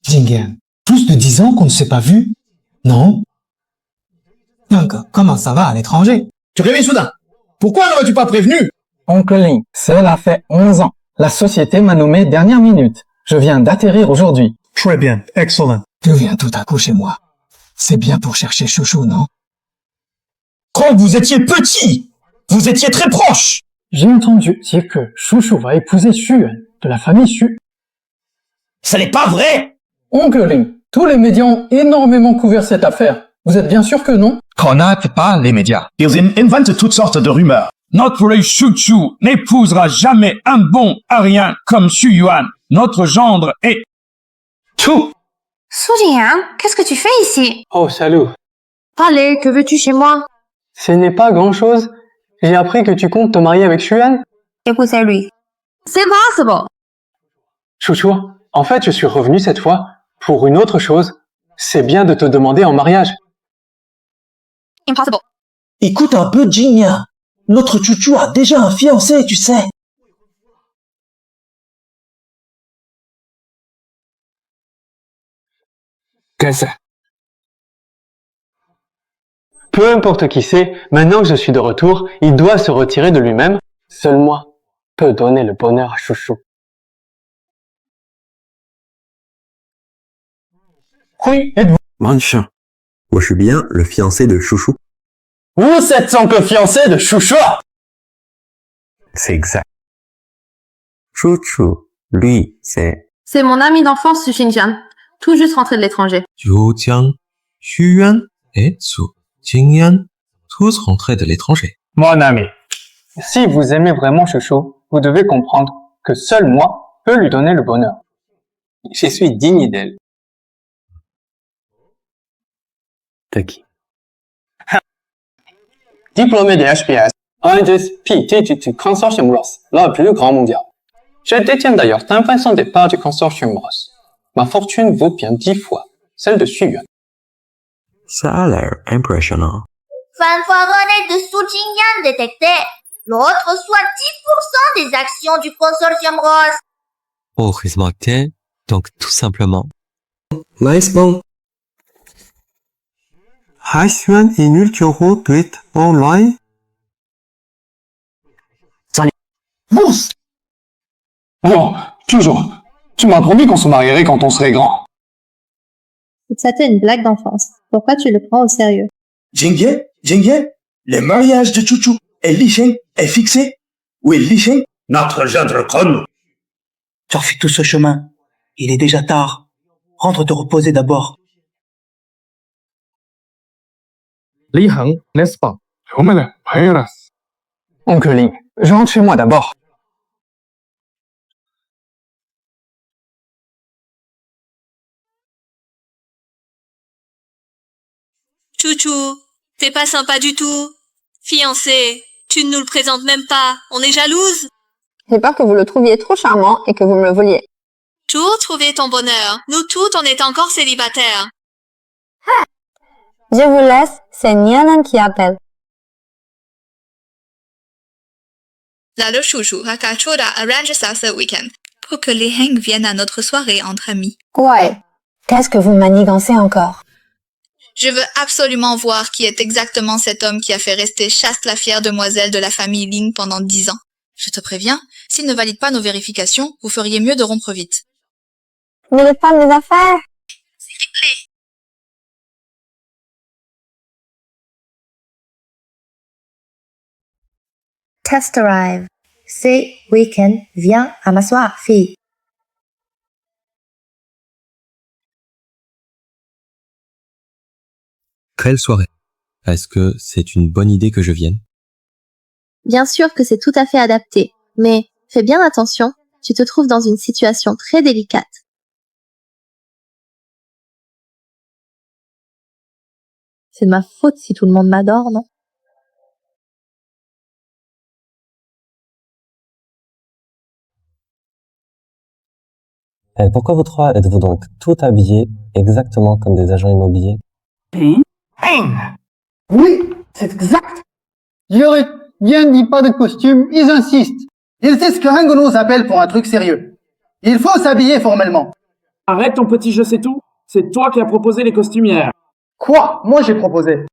Jingyan, plus de 10 ans qu'on ne s'est pas vu? Non? Donc, comment ça va à l'étranger? Tu réveilles soudain. Pourquoi ne m'as-tu pas prévenu? Oncle Ling, cela fait 11 ans. La société m'a nommé dernière minute. Je viens d'atterrir aujourd'hui. Très bien, excellent. Tu viens tout à coup chez moi. C'est bien pour chercher Chouchou, non? Quand vous étiez petit, vous étiez très proche. J'ai entendu dire que Chouchou va épouser Xuan, de la famille Xu. Ce n'est pas vrai. Oncle Ling, tous les médias ont énormément couvert cette affaire. Vous êtes bien sûr que non? Connaître pas les médias. Ils inventent toutes sortes de rumeurs. Notre chouchou n'épousera jamais un bon arien comme Xu Yuan. Notre gendre est... Tout. Su Jingyan, qu'est-ce que tu fais ici? Oh, salut. Allez, que veux-tu chez moi? Ce n'est pas grand-chose. J'ai appris que tu comptes te marier avec Xuan. Épousez-lui. C'est possible. Chouchou, en fait, je suis revenu cette fois pour une autre chose. C'est bien de te demander en mariage. Impossible. Écoute un peu, Jingyan. Notre chouchou a déjà un fiancé, tu sais. Qu'est-ce? Peu importe qui c'est, maintenant que je suis de retour, il doit se retirer de lui-même. Seul moi peux donner le bonheur à Chouchou. Oui, êtes-vous? Manchun. Moi, je suis bien le fiancé de Chouchou. Vous êtes son fiancé de Chouchou! C'est exact. Chouchou, lui, c'est... C'est mon ami d'enfance, Su Xinjian, tout juste rentré de l'étranger. Zhujiang, Xuyuan et Su Jingyan, tous rentrés de l'étranger. Mon ami, si vous aimez vraiment Chouchou, vous devez comprendre que seul moi peux lui donner le bonheur. Je suis digne d'elle. T'as qui? Diplômé des HPS, IDSP du consortium Ross, le plus grand mondial. Je détiens d'ailleurs 20% des parts du consortium Ross. Ma fortune vaut bien 10 fois celle de Xu Yuan. Ça a l'air impressionnant. Fanfaronnette de Su Jingyan détecté. L'autre reçoit 10% des actions du consortium Rose. Oh, Rizmacté, donc tout simplement. Nice bon. Hai Xuan et Nul Kyoro tweet online. Bourse! Non, toujours. Tu m'as promis qu'on se marierait quand on serait grand. C'était une blague d'enfance. Pourquoi tu le prends au sérieux? Jingyan, le mariage de Chouchou et Li Sheng est fixé. Oui, Li Sheng, notre gendre con. Tu refais tout ce chemin. Il est déjà tard. Rentre te reposer d'abord. Li Heng, n'est-ce pas? Oncle Ling, je rentre chez moi d'abord. Chouchou, t'es pas sympa du tout. Fiancé, tu ne nous le présentes même pas. On est jalouse. J'ai peur que vous le trouviez trop charmant et que vous me le voliez. Toujours trouver ton bonheur. Nous toutes, on est encore célibataires. Je vous laisse, c'est Nianan qui appelle. Là, le chouchou, Hakachoda arrange ça ce week-end pour que les Heng viennent à notre soirée entre amis. Ouais. Qu'est-ce que vous manigancez encore? Je veux absolument voir qui est exactement cet homme qui a fait rester chaste la fière demoiselle de la famille Ling pendant 10 ans. Je te préviens, s'il ne valide pas nos vérifications, vous feriez mieux de rompre vite. Mais les femmes des affaires? Test arrive. C'est week-end. Viens à m'asseoir, fille. Belle soirée. Est-ce que c'est une bonne idée que je vienne? Bien sûr que c'est tout à fait adapté, mais fais bien attention, tu te trouves dans une situation très délicate. C'est de ma faute si tout le monde m'adore, non? Et pourquoi vous trois êtes-vous donc tout habillés exactement comme des agents immobiliers? Oui, c'est exact. Je leur ai bien dit pas de costume, ils insistent. Ils disent que Hang nous appelle pour un truc sérieux. Il faut s'habiller formellement. Arrête ton petit je sais tout. C'est toi qui as proposé les costumières. Quoi? Moi j'ai proposé.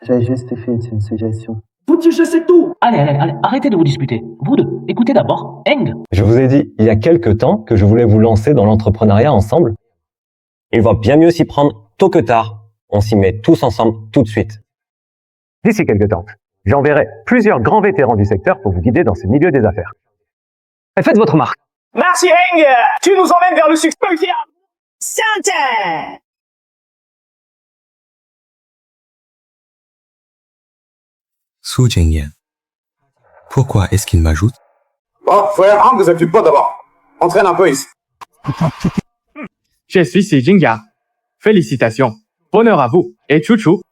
J'ai juste fait une suggestion. Petit je sais tout. Allez, arrêtez de vous disputer. Vous deux, écoutez d'abord. Heng. Je vous ai dit il y a quelque temps que je voulais vous lancer dans l'entrepreneuriat ensemble. Il va bien mieux s'y prendre tôt que tard. On s'y met tous ensemble tout de suite. D'ici quelque temps, j'enverrai plusieurs grands vétérans du secteur pour vous guider dans ce milieu des affaires. Et faites votre marque. Merci Heng. Tu nous emmènes vers le succès. Santé! Su Jingyan. Pourquoi est-ce qu'il m'ajoute? Bon, frère Hang, vous occupez pas d'abord. Entraîne un peu ici. Je suis Xi Jingya. Félicitations. Bonheur à vous. Et chouchou.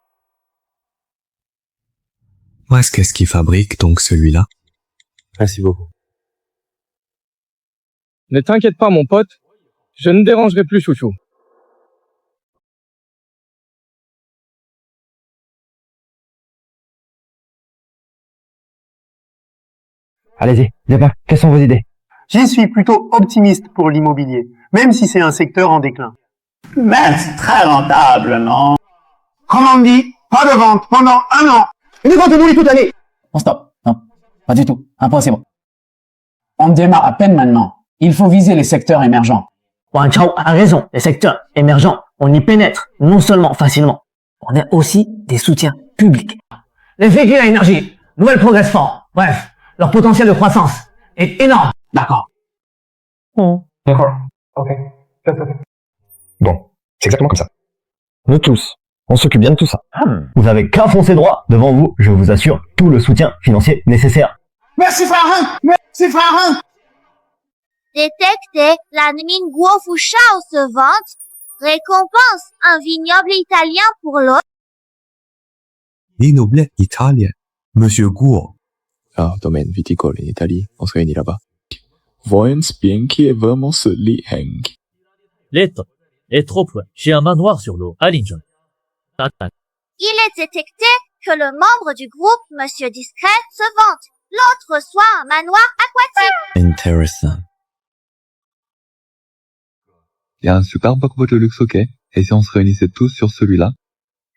Où est-ce qu'est-ce qu'il fabrique donc celui-là? Merci beaucoup. Ne t'inquiète pas, mon pote. Je ne dérangerai plus chouchou. Allez-y, débat, quelles sont vos idées? Je suis plutôt optimiste pour l'immobilier, même si c'est un secteur en déclin. Mais c'est très rentable, non? Comme on dit, pas de vente pendant 1 an. Une vente louée toute l'année. On stop. Non, pas du tout. Impossible. On démarre à peine maintenant. Il faut viser les secteurs émergents. Wang Chao a raison. Les secteurs émergents, on y pénètre non seulement facilement, on a aussi des soutiens publics. Les véhicules à énergie, nouvelles progrès forts. Bref, leur potentiel de croissance est énorme. D'accord. D'accord. Ok. Bon, c'est exactement comme ça. Nous tous, on s'occupe bien de tout ça. Vous avez qu'à foncer droit. Devant vous, je vous assure tout le soutien financier nécessaire. Merci frère Hang. Merci frère Hang. Détecté, la mine Guo Fushao se vante. Récompense, un vignoble italien pour l'autre. Vignoble italien. Monsieur Guo. Ah, domaine viticole en Italie. On se réunit là-bas. Voyons bien qui est vraiment ce Li Heng. L'être est trop loin. J'ai un manoir sur l'eau, à Linjon. Il est détecté que le membre du groupe, Monsieur Discret, se vante. L'autre reçoit un manoir aquatique. Intéressant. Il y a un super paquebot de luxe, ok? Et si on se réunissait tous sur celui-là?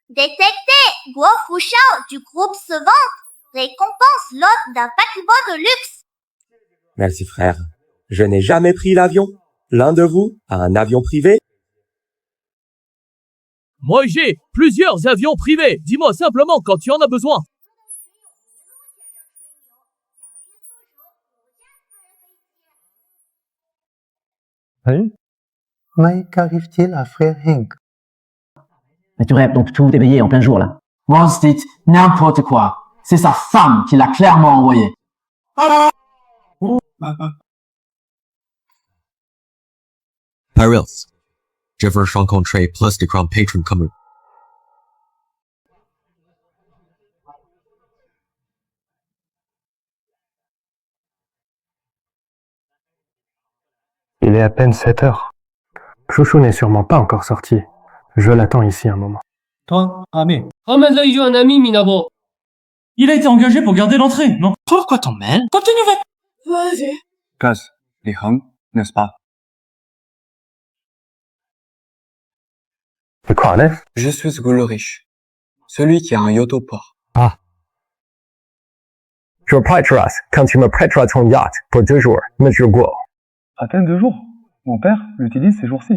Détecté, Guo Fushao du groupe se vante. Récompense l'hôte d'un paquebot de luxe. Merci frère. Je n'ai jamais pris l'avion. L'un de vous a un avion privé? Moi, j'ai plusieurs avions privés. Dis-moi simplement quand tu en as besoin. Oui. Mais qu'arrive-t-il à frère Hang? Mais tu rêves, donc tout est payé en plein jour, là. Wall Street, n'importe quoi. C'est sa femme qui l'a clairement envoyé. Parils. Je veux rencontrer plus de grands patrons comme eux. Il est à peine 7 heures. Chouchou n'est sûrement pas encore sorti. Je l'attends ici un moment. Toi, ami. Ramène-le un ami, Minabo. Il a été engagé pour garder l'entrée, non? Pourquoi t'en mêles? Continue, vas-y. Gus, Li Heng, n'est-ce pas? De quoi, Nef? Je suis Gulrich, celui qui a un yacht au port. Ah. Je prêterai quand tu me prêteras ton yacht pour 2 jours, Monsieur Guo. À peine 2 jours. Mon père l'utilise ces jours-ci.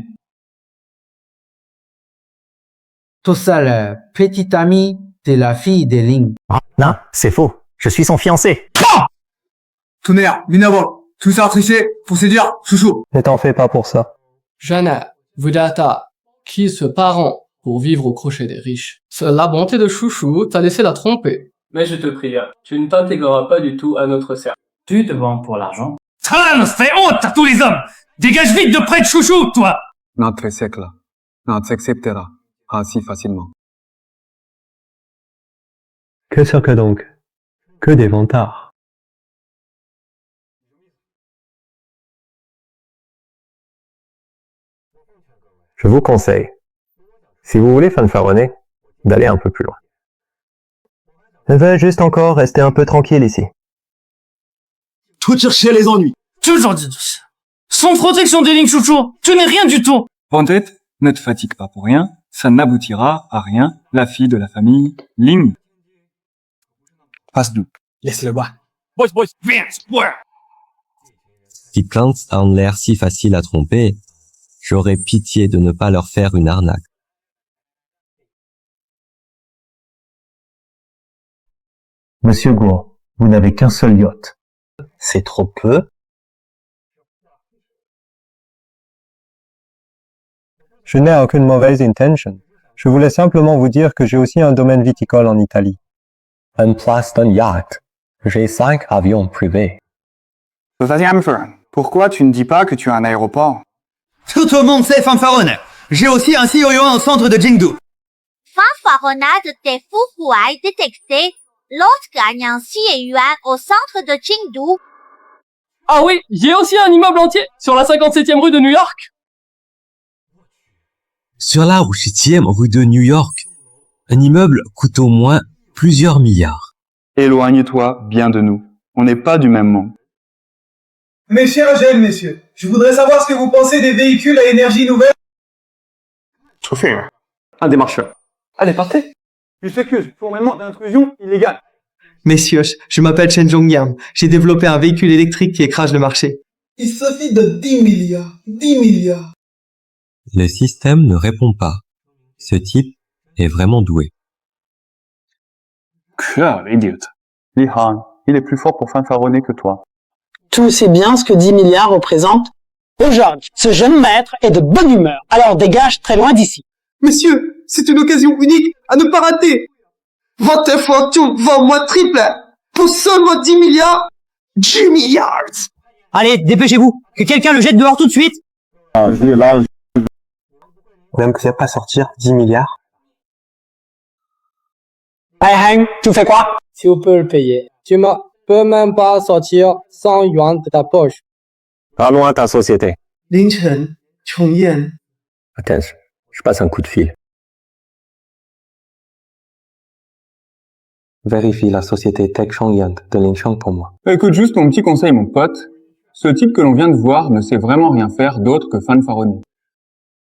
Tout ça, le petit ami de la fille de Ling. Non, c'est faux. Je suis son fiancé. tonnerre, minable, tout ça triché pour séduire chouchou. Ne t'en fais pas pour ça. Jeanne, Vedata, qui se parent pour vivre au crochet des riches. La bonté de chouchou t'a laissé la tromper. Mais je te prie, tu ne t'intégreras pas du tout à notre cercle. Tu te vends pour l'argent. Trans, fais honte à tous les hommes! Dégage vite de près de chouchou, toi! Notre siècle n'acceptera pas si facilement. Que ce que donc? Que des vantards. Je vous conseille, si vous voulez fanfaronner, d'aller un peu plus loin. Je veux juste encore rester un peu tranquille ici. Tout chercher les ennuis. Toujours dit ça. Sans protection des lignes chouchou, tu n'es rien du tout. Vendette, ne te fatigue pas pour rien, ça n'aboutira à rien. La fille de la famille Ling. Passe-nous. Laisse-le boire. Boys, viens, boire. Si Plants ont l'air si facile à tromper, j'aurais pitié de ne pas leur faire une arnaque. Monsieur Guo, vous n'avez qu'un seul yacht. C'est trop peu. Je n'ai aucune mauvaise intention. Je voulais simplement vous dire que j'ai aussi un domaine viticole en Italie. Une place d'un yacht. J'ai 5 avions privés. Pourquoi tu ne dis pas que tu as un aéroport? Tout le monde sait fanfaronneur. J'ai aussi un CEO au centre de Jingdu. Fanfaronnade des foufouailles détectées. L'autre gagne un yuan au centre de Chengdu. Ah oui, j'ai aussi un immeuble entier sur la 57e rue de New York. Sur la 7e rue de New York, un immeuble coûte au moins plusieurs milliards. Éloigne-toi bien de nous. On n'est pas du même monde. Mes chers jeunes messieurs, je voudrais savoir ce que vous pensez des véhicules à énergie nouvelle. Chauffeur. Un démarcheur. Allez, partez. Je s'excuse, formellement d'intrusion illégale. Messieurs, je m'appelle Chen Zhongyang. J'ai développé un véhicule électrique qui écrase le marché. Il suffit de 10 milliards. 10 milliards. Le système ne répond pas. Ce type est vraiment doué. Quel idiot. Li Han, il est plus fort pour fanfaronner que toi. Tu sais bien ce que 10 milliards représentent? Aujourd'hui, ce jeune maître est de bonne humeur, alors dégage très loin d'ici. Monsieur, c'est une occasion unique à ne pas rater. Votre fortune vaut moins triple. Pour seulement 10 milliards. 10 milliards. Allez, dépêchez-vous, que quelqu'un le jette dehors tout de suite. Même que ça pas sortir 10 milliards. Hey Hang, tu fais quoi? Tu peux le payer. Tu ne peux même pas sortir 100 yuan de ta poche. Parlons à ta société. Lin Chen, Chong Yan. Attends, je passe un coup de fil. Vérifie la société Tech Chongyan de Lincheng pour moi. Écoute juste mon petit conseil, mon pote. Ce type que l'on vient de voir ne sait vraiment rien faire d'autre que fanfaronner.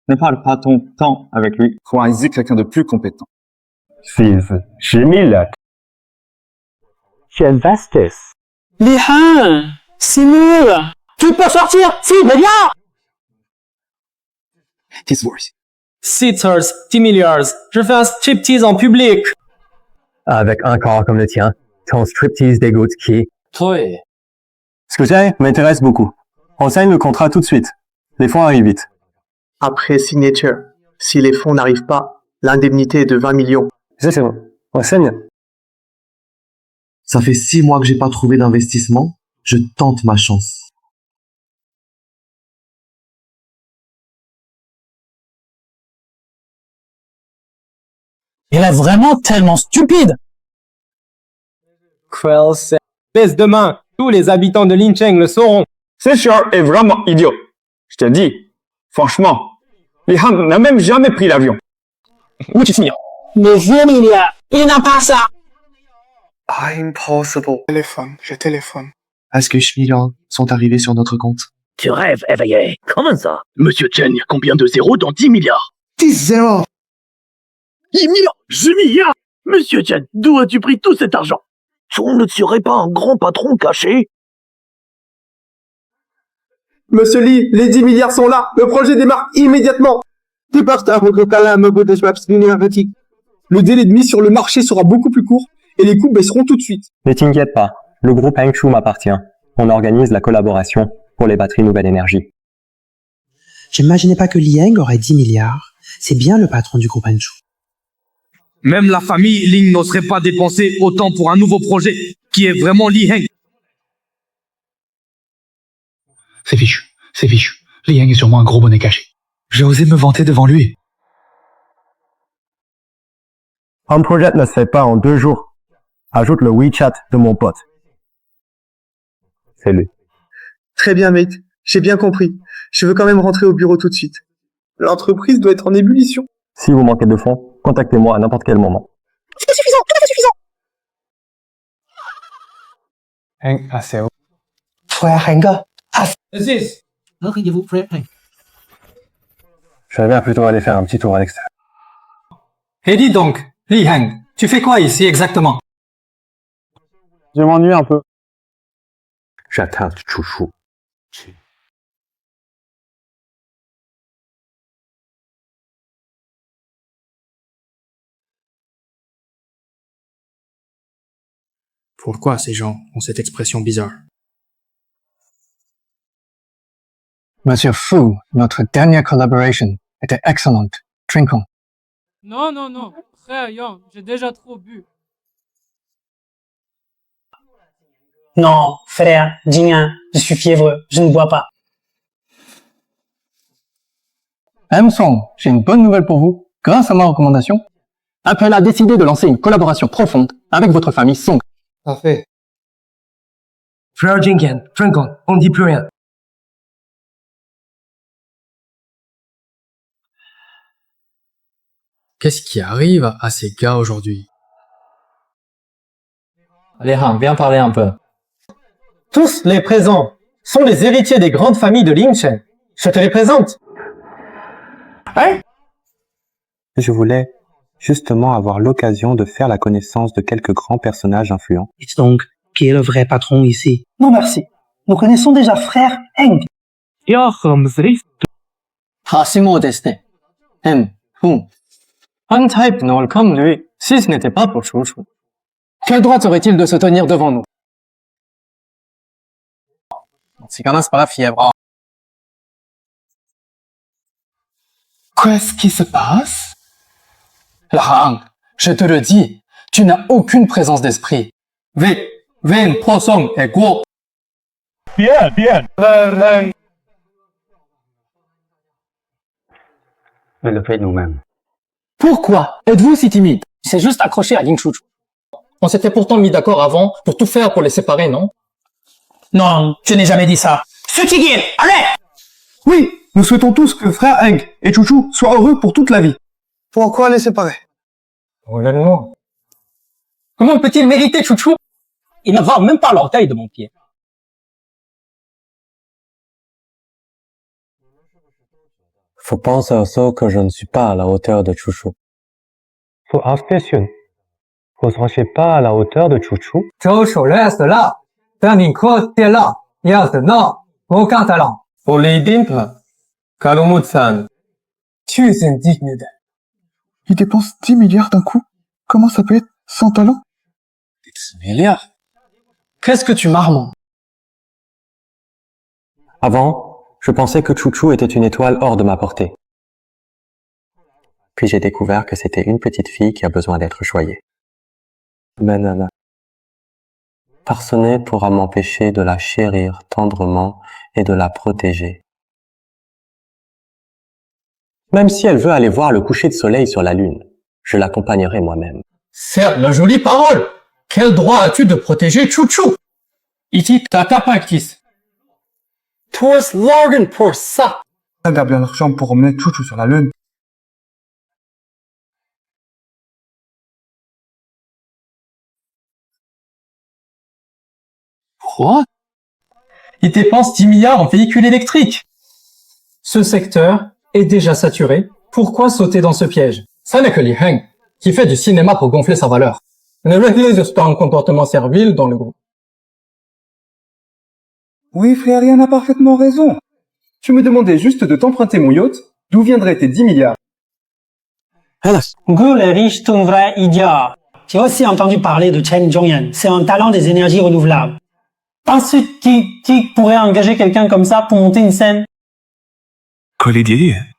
Ne parle pas ton temps avec lui. Faut analyser quelqu'un de plus compétent. 10 milliards. Quelle vastesse. Li Han, c'est nul. Tu peux sortir 6 milliards. This worse. Sitters, 10 milliards. Je fais un striptease en public. Avec un corps comme le tien, ton striptease dégoûte qui? Toi. Ce que j'ai m'intéresse beaucoup. On signe le contrat tout de suite. Les fonds arrivent vite. Après signature, si les fonds n'arrivent pas, l'indemnité est de 20 millions. C'est bon. On signe. Ça fait 6 mois que j'ai pas trouvé d'investissement. Je tente ma chance. Il est vraiment tellement stupide. Quell, c'est baisse de main. Tous les habitants de Lincheng le sauront. C'est sûr est vraiment idiot. Je te dis, franchement, Li Han n'a même jamais pris l'avion. Où tu finis? Mais 10 milliards, il n'a pas ça. Impossible. Je téléphone. Est-ce que 10 millions sont arrivés sur notre compte? Tu rêves, éveillé. Comment ça? Monsieur Chen, il y a combien de zéros dans 10 milliards? 10 zéros. 10 milliards? 10 milliards? Monsieur Chen, d'où as-tu pris tout cet argent? On ne serait pas un grand patron caché? Monsieur Lee, les 10 milliards sont là. Le projet démarre immédiatement. Le délai de mise sur le marché sera beaucoup plus court et les coûts baisseront tout de suite. Ne t'inquiète pas. Le groupe Hangshu m'appartient. On organise la collaboration pour les batteries nouvelle énergie. Je n'imaginais pas que Li Heng aurait 10 milliards. C'est bien le patron du groupe Anju. Même la famille Ling n'oserait pas dépenser autant pour un nouveau projet qui est vraiment Li Heng. C'est fichu, c'est fichu. Li Heng est sûrement un gros bonnet caché. J'ai osé me vanter devant lui. Un projet ne se fait pas en 2 jours. Ajoute le WeChat de mon pote. C'est lui. Très bien, mate. J'ai bien compris. Je veux quand même rentrer au bureau tout de suite. L'entreprise doit être en ébullition. Si vous manquez de fonds, contactez-moi à n'importe quel moment. C'est suffisant, tout à fait suffisant. Heng, assez haut. Frère Heng, Aziz, vous frère Heng. Je vais bien plutôt aller faire un petit tour à l'extérieur. Et dis donc, Li Heng, tu fais quoi ici exactement? Je m'ennuie un peu. J'attends Chouchou. Pourquoi ces gens ont cette expression bizarre? Monsieur Fu, notre dernière collaboration était excellente. Trinquons. Non, non, non. Frère Yang, j'ai déjà trop bu. Non, frère, Jing'an, je suis fiévreux, je ne bois pas. Song, j'ai une bonne nouvelle pour vous. Grâce à ma recommandation, Apple a décidé de lancer une collaboration profonde avec votre famille Song. Parfait. Frère Jing'an, Trinquons, on ne dit plus rien. Qu'est-ce qui arrive à ces gars aujourd'hui? Allez, Han, viens parler un peu. Tous les présents sont les héritiers des grandes familles de Lingchen. Je te les présente. Hein? Je voulais justement avoir l'occasion de faire la connaissance de quelques grands personnages influents. Et donc, qui est le vrai patron ici? Non merci. Nous connaissons déjà frère Heng. Ah, c'est mon destin. Un type nul comme lui, si ce n'était pas pour Chouchou. Quel droit aurait-il de se tenir devant nous? C'est quand même pas la fièvre. Qu'est-ce qui se passe? Lahang, je te le dis, tu n'as aucune présence d'esprit. Wen Posong est gros. Bien, bien. Mais le fait nous-mêmes. Pourquoi êtes-vous si timide? C'est juste accroché à Ling Chouchou. On s'était pourtant mis d'accord avant pour tout faire pour les séparer, non? Non, je n'ai jamais dit ça. Sutigil, allez! Oui, nous souhaitons tous que frère Heng et Chouchou soient heureux pour toute la vie. Pourquoi les séparer? Comment peut-il mériter Chouchou? Il ne voit même pas l'orteil de mon pied. Faut penser aussi que je ne suis pas à la hauteur de Chouchou. Faut affectionner. Vous ne serez pas à la hauteur de Chouchou. Chouchou reste là. Turning Cross est là. Yes, non. Aucun talent. Pour les dimples, Kalumut-san, tu es indigne d'elle. Il dépense 10 milliards d'un coup. Comment ça peut être sans talent? 10 milliards? Qu'est-ce que tu marmonnes? Avant, je pensais que Chouchou était une étoile hors de ma portée. Puis j'ai découvert que c'était une petite fille qui a besoin d'être choyée. Banana. Personne pourra m'empêcher de la chérir tendrement et de la protéger. Même si elle veut aller voir le coucher de soleil sur la lune, je l'accompagnerai moi-même. Certes, la jolie parole. Quel droit as-tu de protéger Chouchou? Iti tata practice. Toi, slogan pour ça. Elle a bien l'argent pour emmener Chouchou sur la lune. Quoi? Il dépense 10 milliards en véhicules électriques. Ce secteur est déjà saturé. Pourquoi sauter dans ce piège? Ça n'est que Li Heng, qui fait du cinéma pour gonfler sa valeur. Ne réalise pas un comportement servile dans le groupe. Oui, frère, Yann a parfaitement raison. Tu me demandais juste de t'emprunter mon yacht. D'où viendraient tes 10 milliards? Gu le riche, ton vrai idiot. J'ai aussi entendu parler de Chen Zhongyan. C'est un talent des énergies renouvelables. Penses-tu qui pourrait engager quelqu'un comme ça pour monter une scène?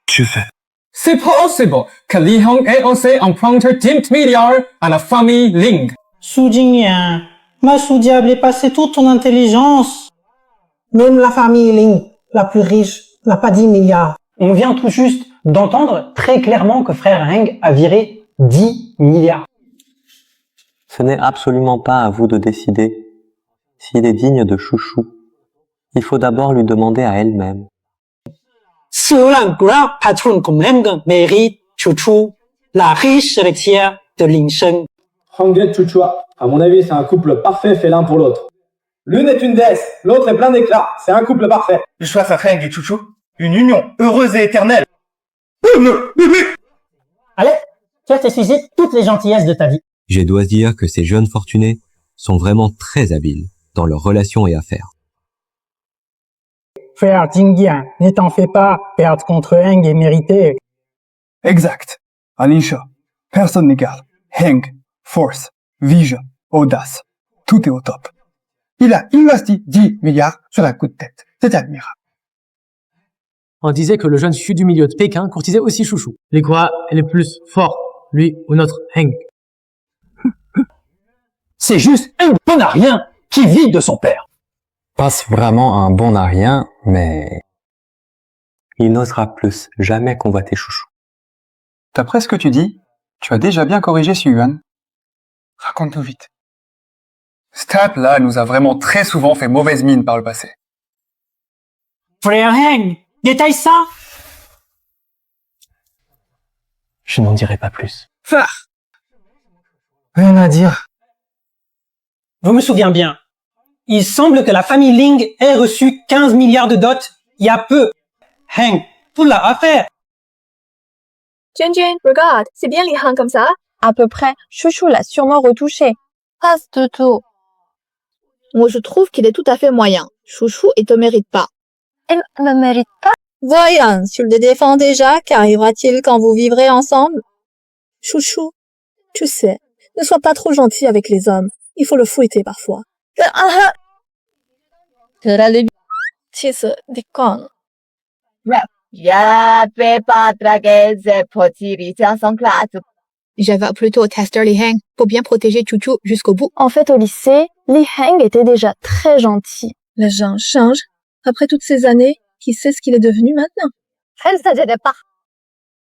tu fais. C'est possible que Li Hong ait aussi emprunté 10 milliards à la famille Ling. Su Jingyan, ma sous diable est passé toute ton intelligence. Même la famille Ling, la plus riche, n'a pas 10 milliards. On vient tout juste d'entendre très clairement que frère Heng a viré 10 milliards. Ce n'est absolument pas à vous de décider s'il est digne de chouchou. Il faut d'abord lui demander à elle-même. Seul un grand patron comme Heng mérite chouchou, la riche héritière de Lingsheng. Heng et Chuchua, à mon avis, c'est un couple parfait fait l'un pour l'autre. L'une est une déesse, l'autre est plein d'éclat. C'est un couple parfait. Je choisis Heng et Chuchu, une union heureuse et éternelle. Allez, tu vas t'excuser toutes les gentillesses de ta vie. Je dois dire que ces jeunes fortunés sont vraiment très habiles dans leurs relations et affaires. Frère Jingyan, ne t'en fais pas, perdre contre Heng est mérité. Exact. Alicia, personne n'égale. Heng, force, vision, audace. Tout est au top. Il a investi 10 milliards sur un coup de tête. C'est admirable. On disait que le jeune Xu du milieu de Pékin courtisait aussi Chouchou. Les quoi est le plus fort, lui ou notre Heng? C'est juste un bon à rien qui vit de son père. Passe vraiment un bon à rien, mais il n'osera plus jamais convoiter chouchou. D'après ce que tu dis, tu as déjà bien corrigé Xu Yuan. Raconte-nous vite. Ce type-là nous a vraiment très souvent fait mauvaise mine par le passé. Frère Heng, détaille ça. Je n'en dirai pas plus. Frère. Rien à dire. Je me souviens bien. Il semble que la famille Ling ait reçu 15 milliards de dot il y a peu. Heng, tout l'a affaire. Jian, regarde, c'est bien Li Heng comme ça? À peu près. Chouchou l'a sûrement retouché. Passe de tout. Moi, je trouve qu'il est tout à fait moyen. Chouchou, il te mérite pas. Elle me mérite pas? Voyons, tu le défends déjà, qu'arrivera-t-il quand vous vivrez ensemble? Chouchou, tu sais, ne sois pas trop gentil avec les hommes. Il faut le fouetter parfois. J'avais plutôt testé Li Heng pour bien protéger Chuchu jusqu'au bout. En fait, au lycée, Li Heng était déjà très gentil. Les gens changent. Après toutes ces années, qui sait ce qu'il est devenu maintenant? Elle ne savait pas.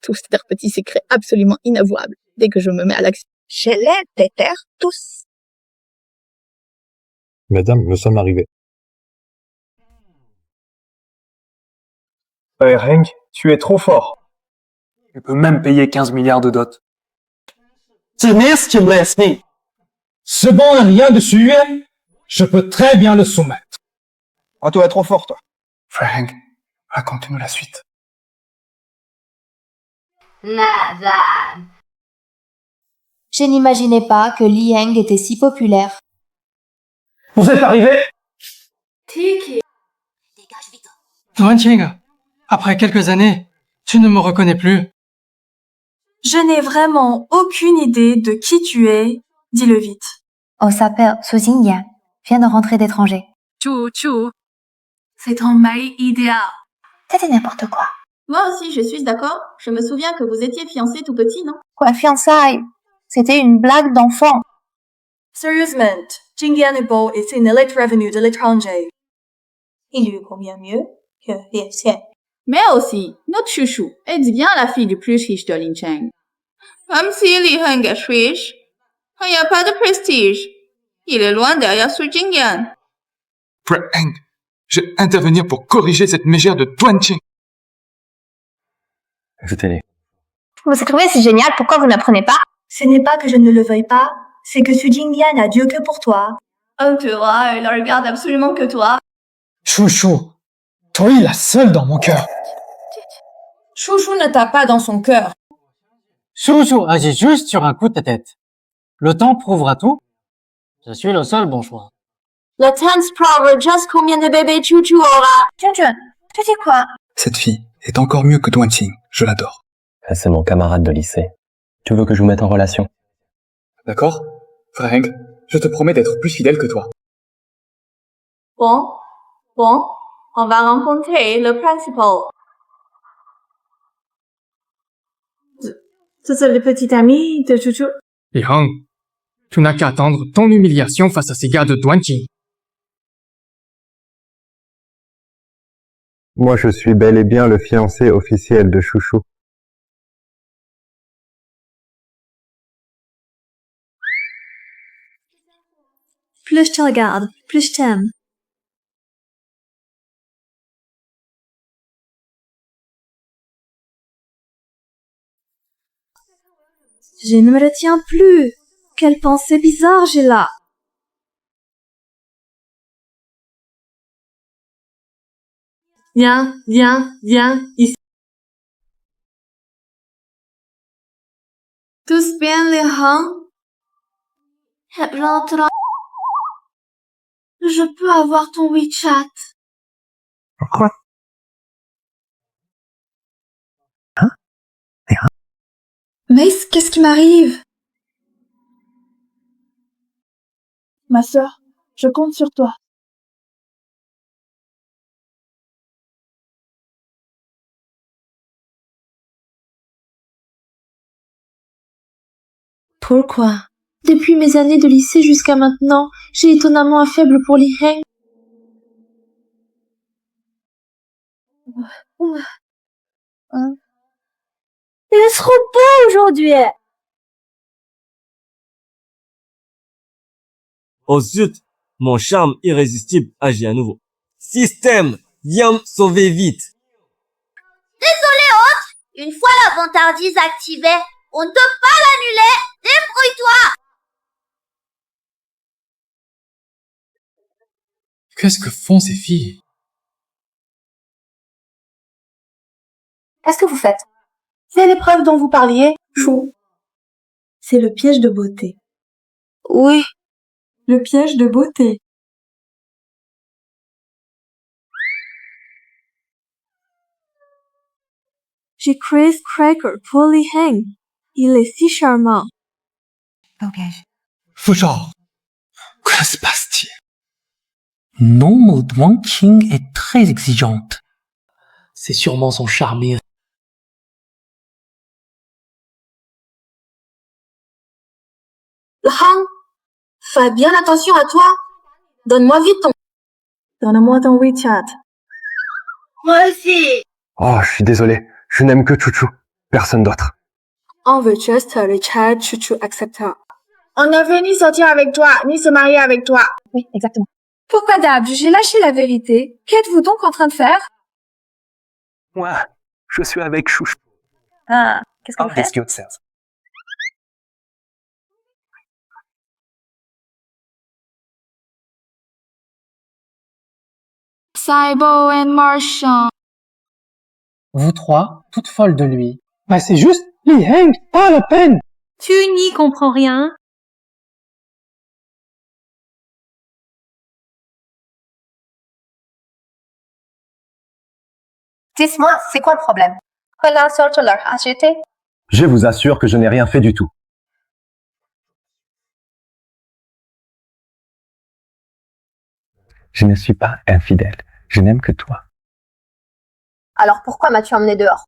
Tous ces petits secrets absolument inavouables. Dès que je me mets à l'action, je les déterre tous. Madame, nous sommes arrivés. Heng, tu es trop fort. Tu peux même payer 15 milliards de dot. Tenez, tu me laisses. Ce bon à rien de Xu Yuan, je peux très bien le soumettre. Ah, toi, trop fort, toi. Frère Heng, raconte-nous la suite. Je n'imaginais pas que Li Heng était si populaire. Vous êtes arrivés? Duanqing, après quelques années, tu ne me reconnais plus. Je n'ai vraiment aucune idée de qui tu es. Dis-le vite. On s'appelle Su Jingyan. Vient de rentrer d'étranger. Chouchou, c'est ton mari idéal. C'était n'importe quoi. Moi aussi, je suis d'accord. Je me souviens que vous étiez fiancés tout petit, non? Quoi, fiançailles? C'était une blague d'enfant. Sérieusement, Jingyan et Bo étaient une élite revenue de l'étranger. Il y eut combien mieux que les siens. Mais aussi, notre chouchou est bien la fille du plus riche de Lincheng. Comme si Li Heng est riche, il n'y a pas de prestige. Il est loin derrière Su Jingyan. Frère Heng, je vais intervenir pour corriger cette mégère de Duanqing. Ajoutez-les. Vous écrivez, c'est génial, pourquoi vous n'apprenez pas? Ce n'est pas que je ne le veuille pas, c'est que Su Jingyan n'a Dieu que pour toi. Oh, tu vois, il ne regarde absolument que toi. Chouchou, toi la seule dans mon cœur. Chouchou ne t'a pas dans son cœur. Chouchou agit juste sur un coup de tête. Le temps prouvera tout. Je suis le seul bon choix. Le temps prouve juste combien de bébés Chouchou aura. Jian, tu dis quoi? Cette fille est encore mieux que Duanqing. Je l'adore. C'est mon camarade de lycée. Tu veux que je vous mette en relation? D'accord? Frère Heng, je te promets d'être plus fidèle que toi. Bon, on va rencontrer le principal. C'est le petit ami de Chouchou. Et Hang, tu n'as qu'à attendre ton humiliation face à ces gars de Duanqing. Moi, je suis bel et bien le fiancé officiel de Chouchou. Plus je te regarde, plus je t'aime. Je ne me retiens plus. Quelle pensée bizarre j'ai là. Viens ici. Tous bien les rangs? Je peux avoir ton WeChat. Pourquoi? Mais qu'est-ce qui m'arrive? Ma sœur, je compte sur toi. Pourquoi? Depuis mes années de lycée jusqu'à maintenant, j'ai étonnamment un faible pour Li Heng. Il est trop beau aujourd'hui. Oh zut, mon charme irrésistible agit à nouveau. Système, viens me sauver vite. Désolé, autre. Une fois la vantardise activée, on ne peut pas l'annuler. Débrouille-toi. Qu'est-ce que font ces filles? Qu'est-ce que vous faites? C'est l'épreuve dont vous parliez, Chou. C'est le piège de beauté. Oui. Le piège de beauté. J'ai Chris Cracker pour Li Heng. Il est si charmant. Ok. Fouchard, que se passe-t-il? Non, Duanqing est très exigeante. C'est sûrement son charme. Han, fais bien attention à toi. Donne-moi vite ton... Donne-moi ton WeChat. Moi aussi. Oh, je suis désolé. Je n'aime que Chouchou. Personne d'autre. On veut juste Richard Chouchou accepta. On ne veut ni sortir avec toi, ni se marier avec toi. Oui, exactement. Pourquoi d'hab, j'ai lâché la vérité. Qu'êtes-vous donc en train de faire? Moi, je suis avec Chouchou. Ah, qu'est-ce que vous faites? yourself. Saibo et Marchand. Vous trois, toutes folles de lui. Bah c'est juste Li Heng, pas la peine. Tu n'y comprends rien. Dis-moi, c'est quoi le problème? Voilà sorte leur acheter. Je vous assure que je n'ai rien fait du tout. Je ne suis pas infidèle. Je n'aime que toi. Alors pourquoi m'as-tu emmené dehors?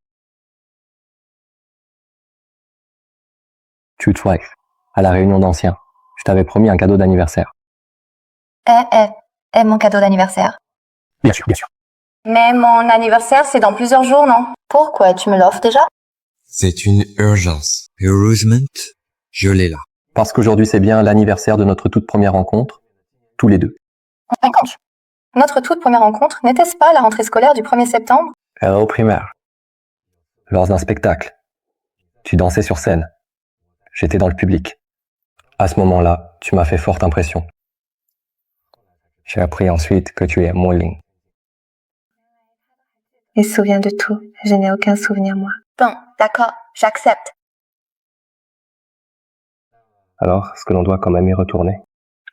Tu te à la réunion d'anciens. Je t'avais promis un cadeau d'anniversaire. Mon cadeau d'anniversaire. Bien sûr, bien sûr. Mais mon anniversaire, c'est dans plusieurs jours, non? Pourquoi? Tu me l'offres déjà? C'est une urgence. Heureusement, je l'ai là. Parce qu'aujourd'hui c'est bien l'anniversaire de notre toute première rencontre, tous les deux. Rencontre. Notre toute première rencontre, n'était-ce pas la rentrée scolaire du 1er septembre? Au primaire. Lors d'un spectacle. Tu dansais sur scène. J'étais dans le public. À ce moment-là, tu m'as fait forte impression. J'ai appris ensuite que tu es Moling. Il se souvient de tout. Je n'ai aucun souvenir, moi. Bon, d'accord, j'accepte. Alors, est-ce que l'on doit quand même y retourner?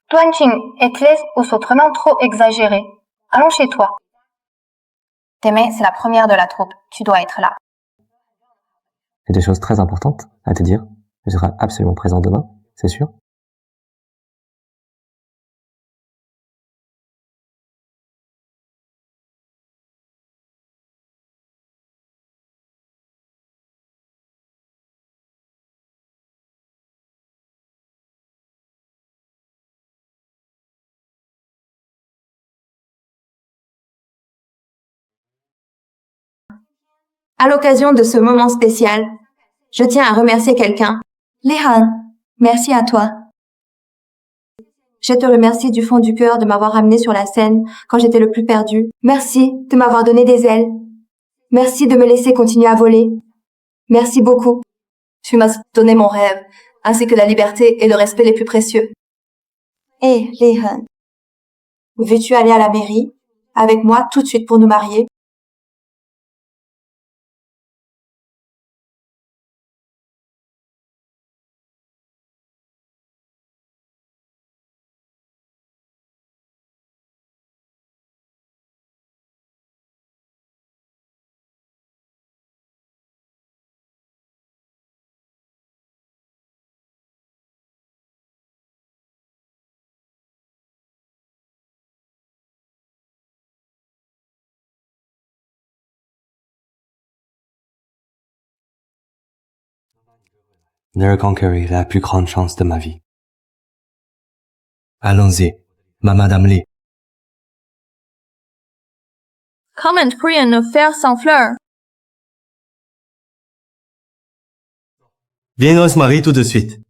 Duanqing est-il autrement trop exagéré? Allons chez toi. Demain, c'est la première de la troupe. Tu dois être là. J'ai des choses très importantes à te dire. Je serai absolument présent demain, c'est sûr. À l'occasion de ce moment spécial, je tiens à remercier quelqu'un. Lehan, merci à toi. Je te remercie du fond du cœur de m'avoir amené sur la scène quand j'étais le plus perdu. Merci de m'avoir donné des ailes. Merci de me laisser continuer à voler. Merci beaucoup. Tu m'as donné mon rêve, ainsi que la liberté et le respect les plus précieux. Hé, Lehan, veux-tu aller à la mairie avec moi tout de suite pour nous marier? De reconquérir la plus grande chance de ma vie. Allons-y, ma Madame Lee. Comment prie nos fers sans fleurs? Viens, on se marie tout de suite.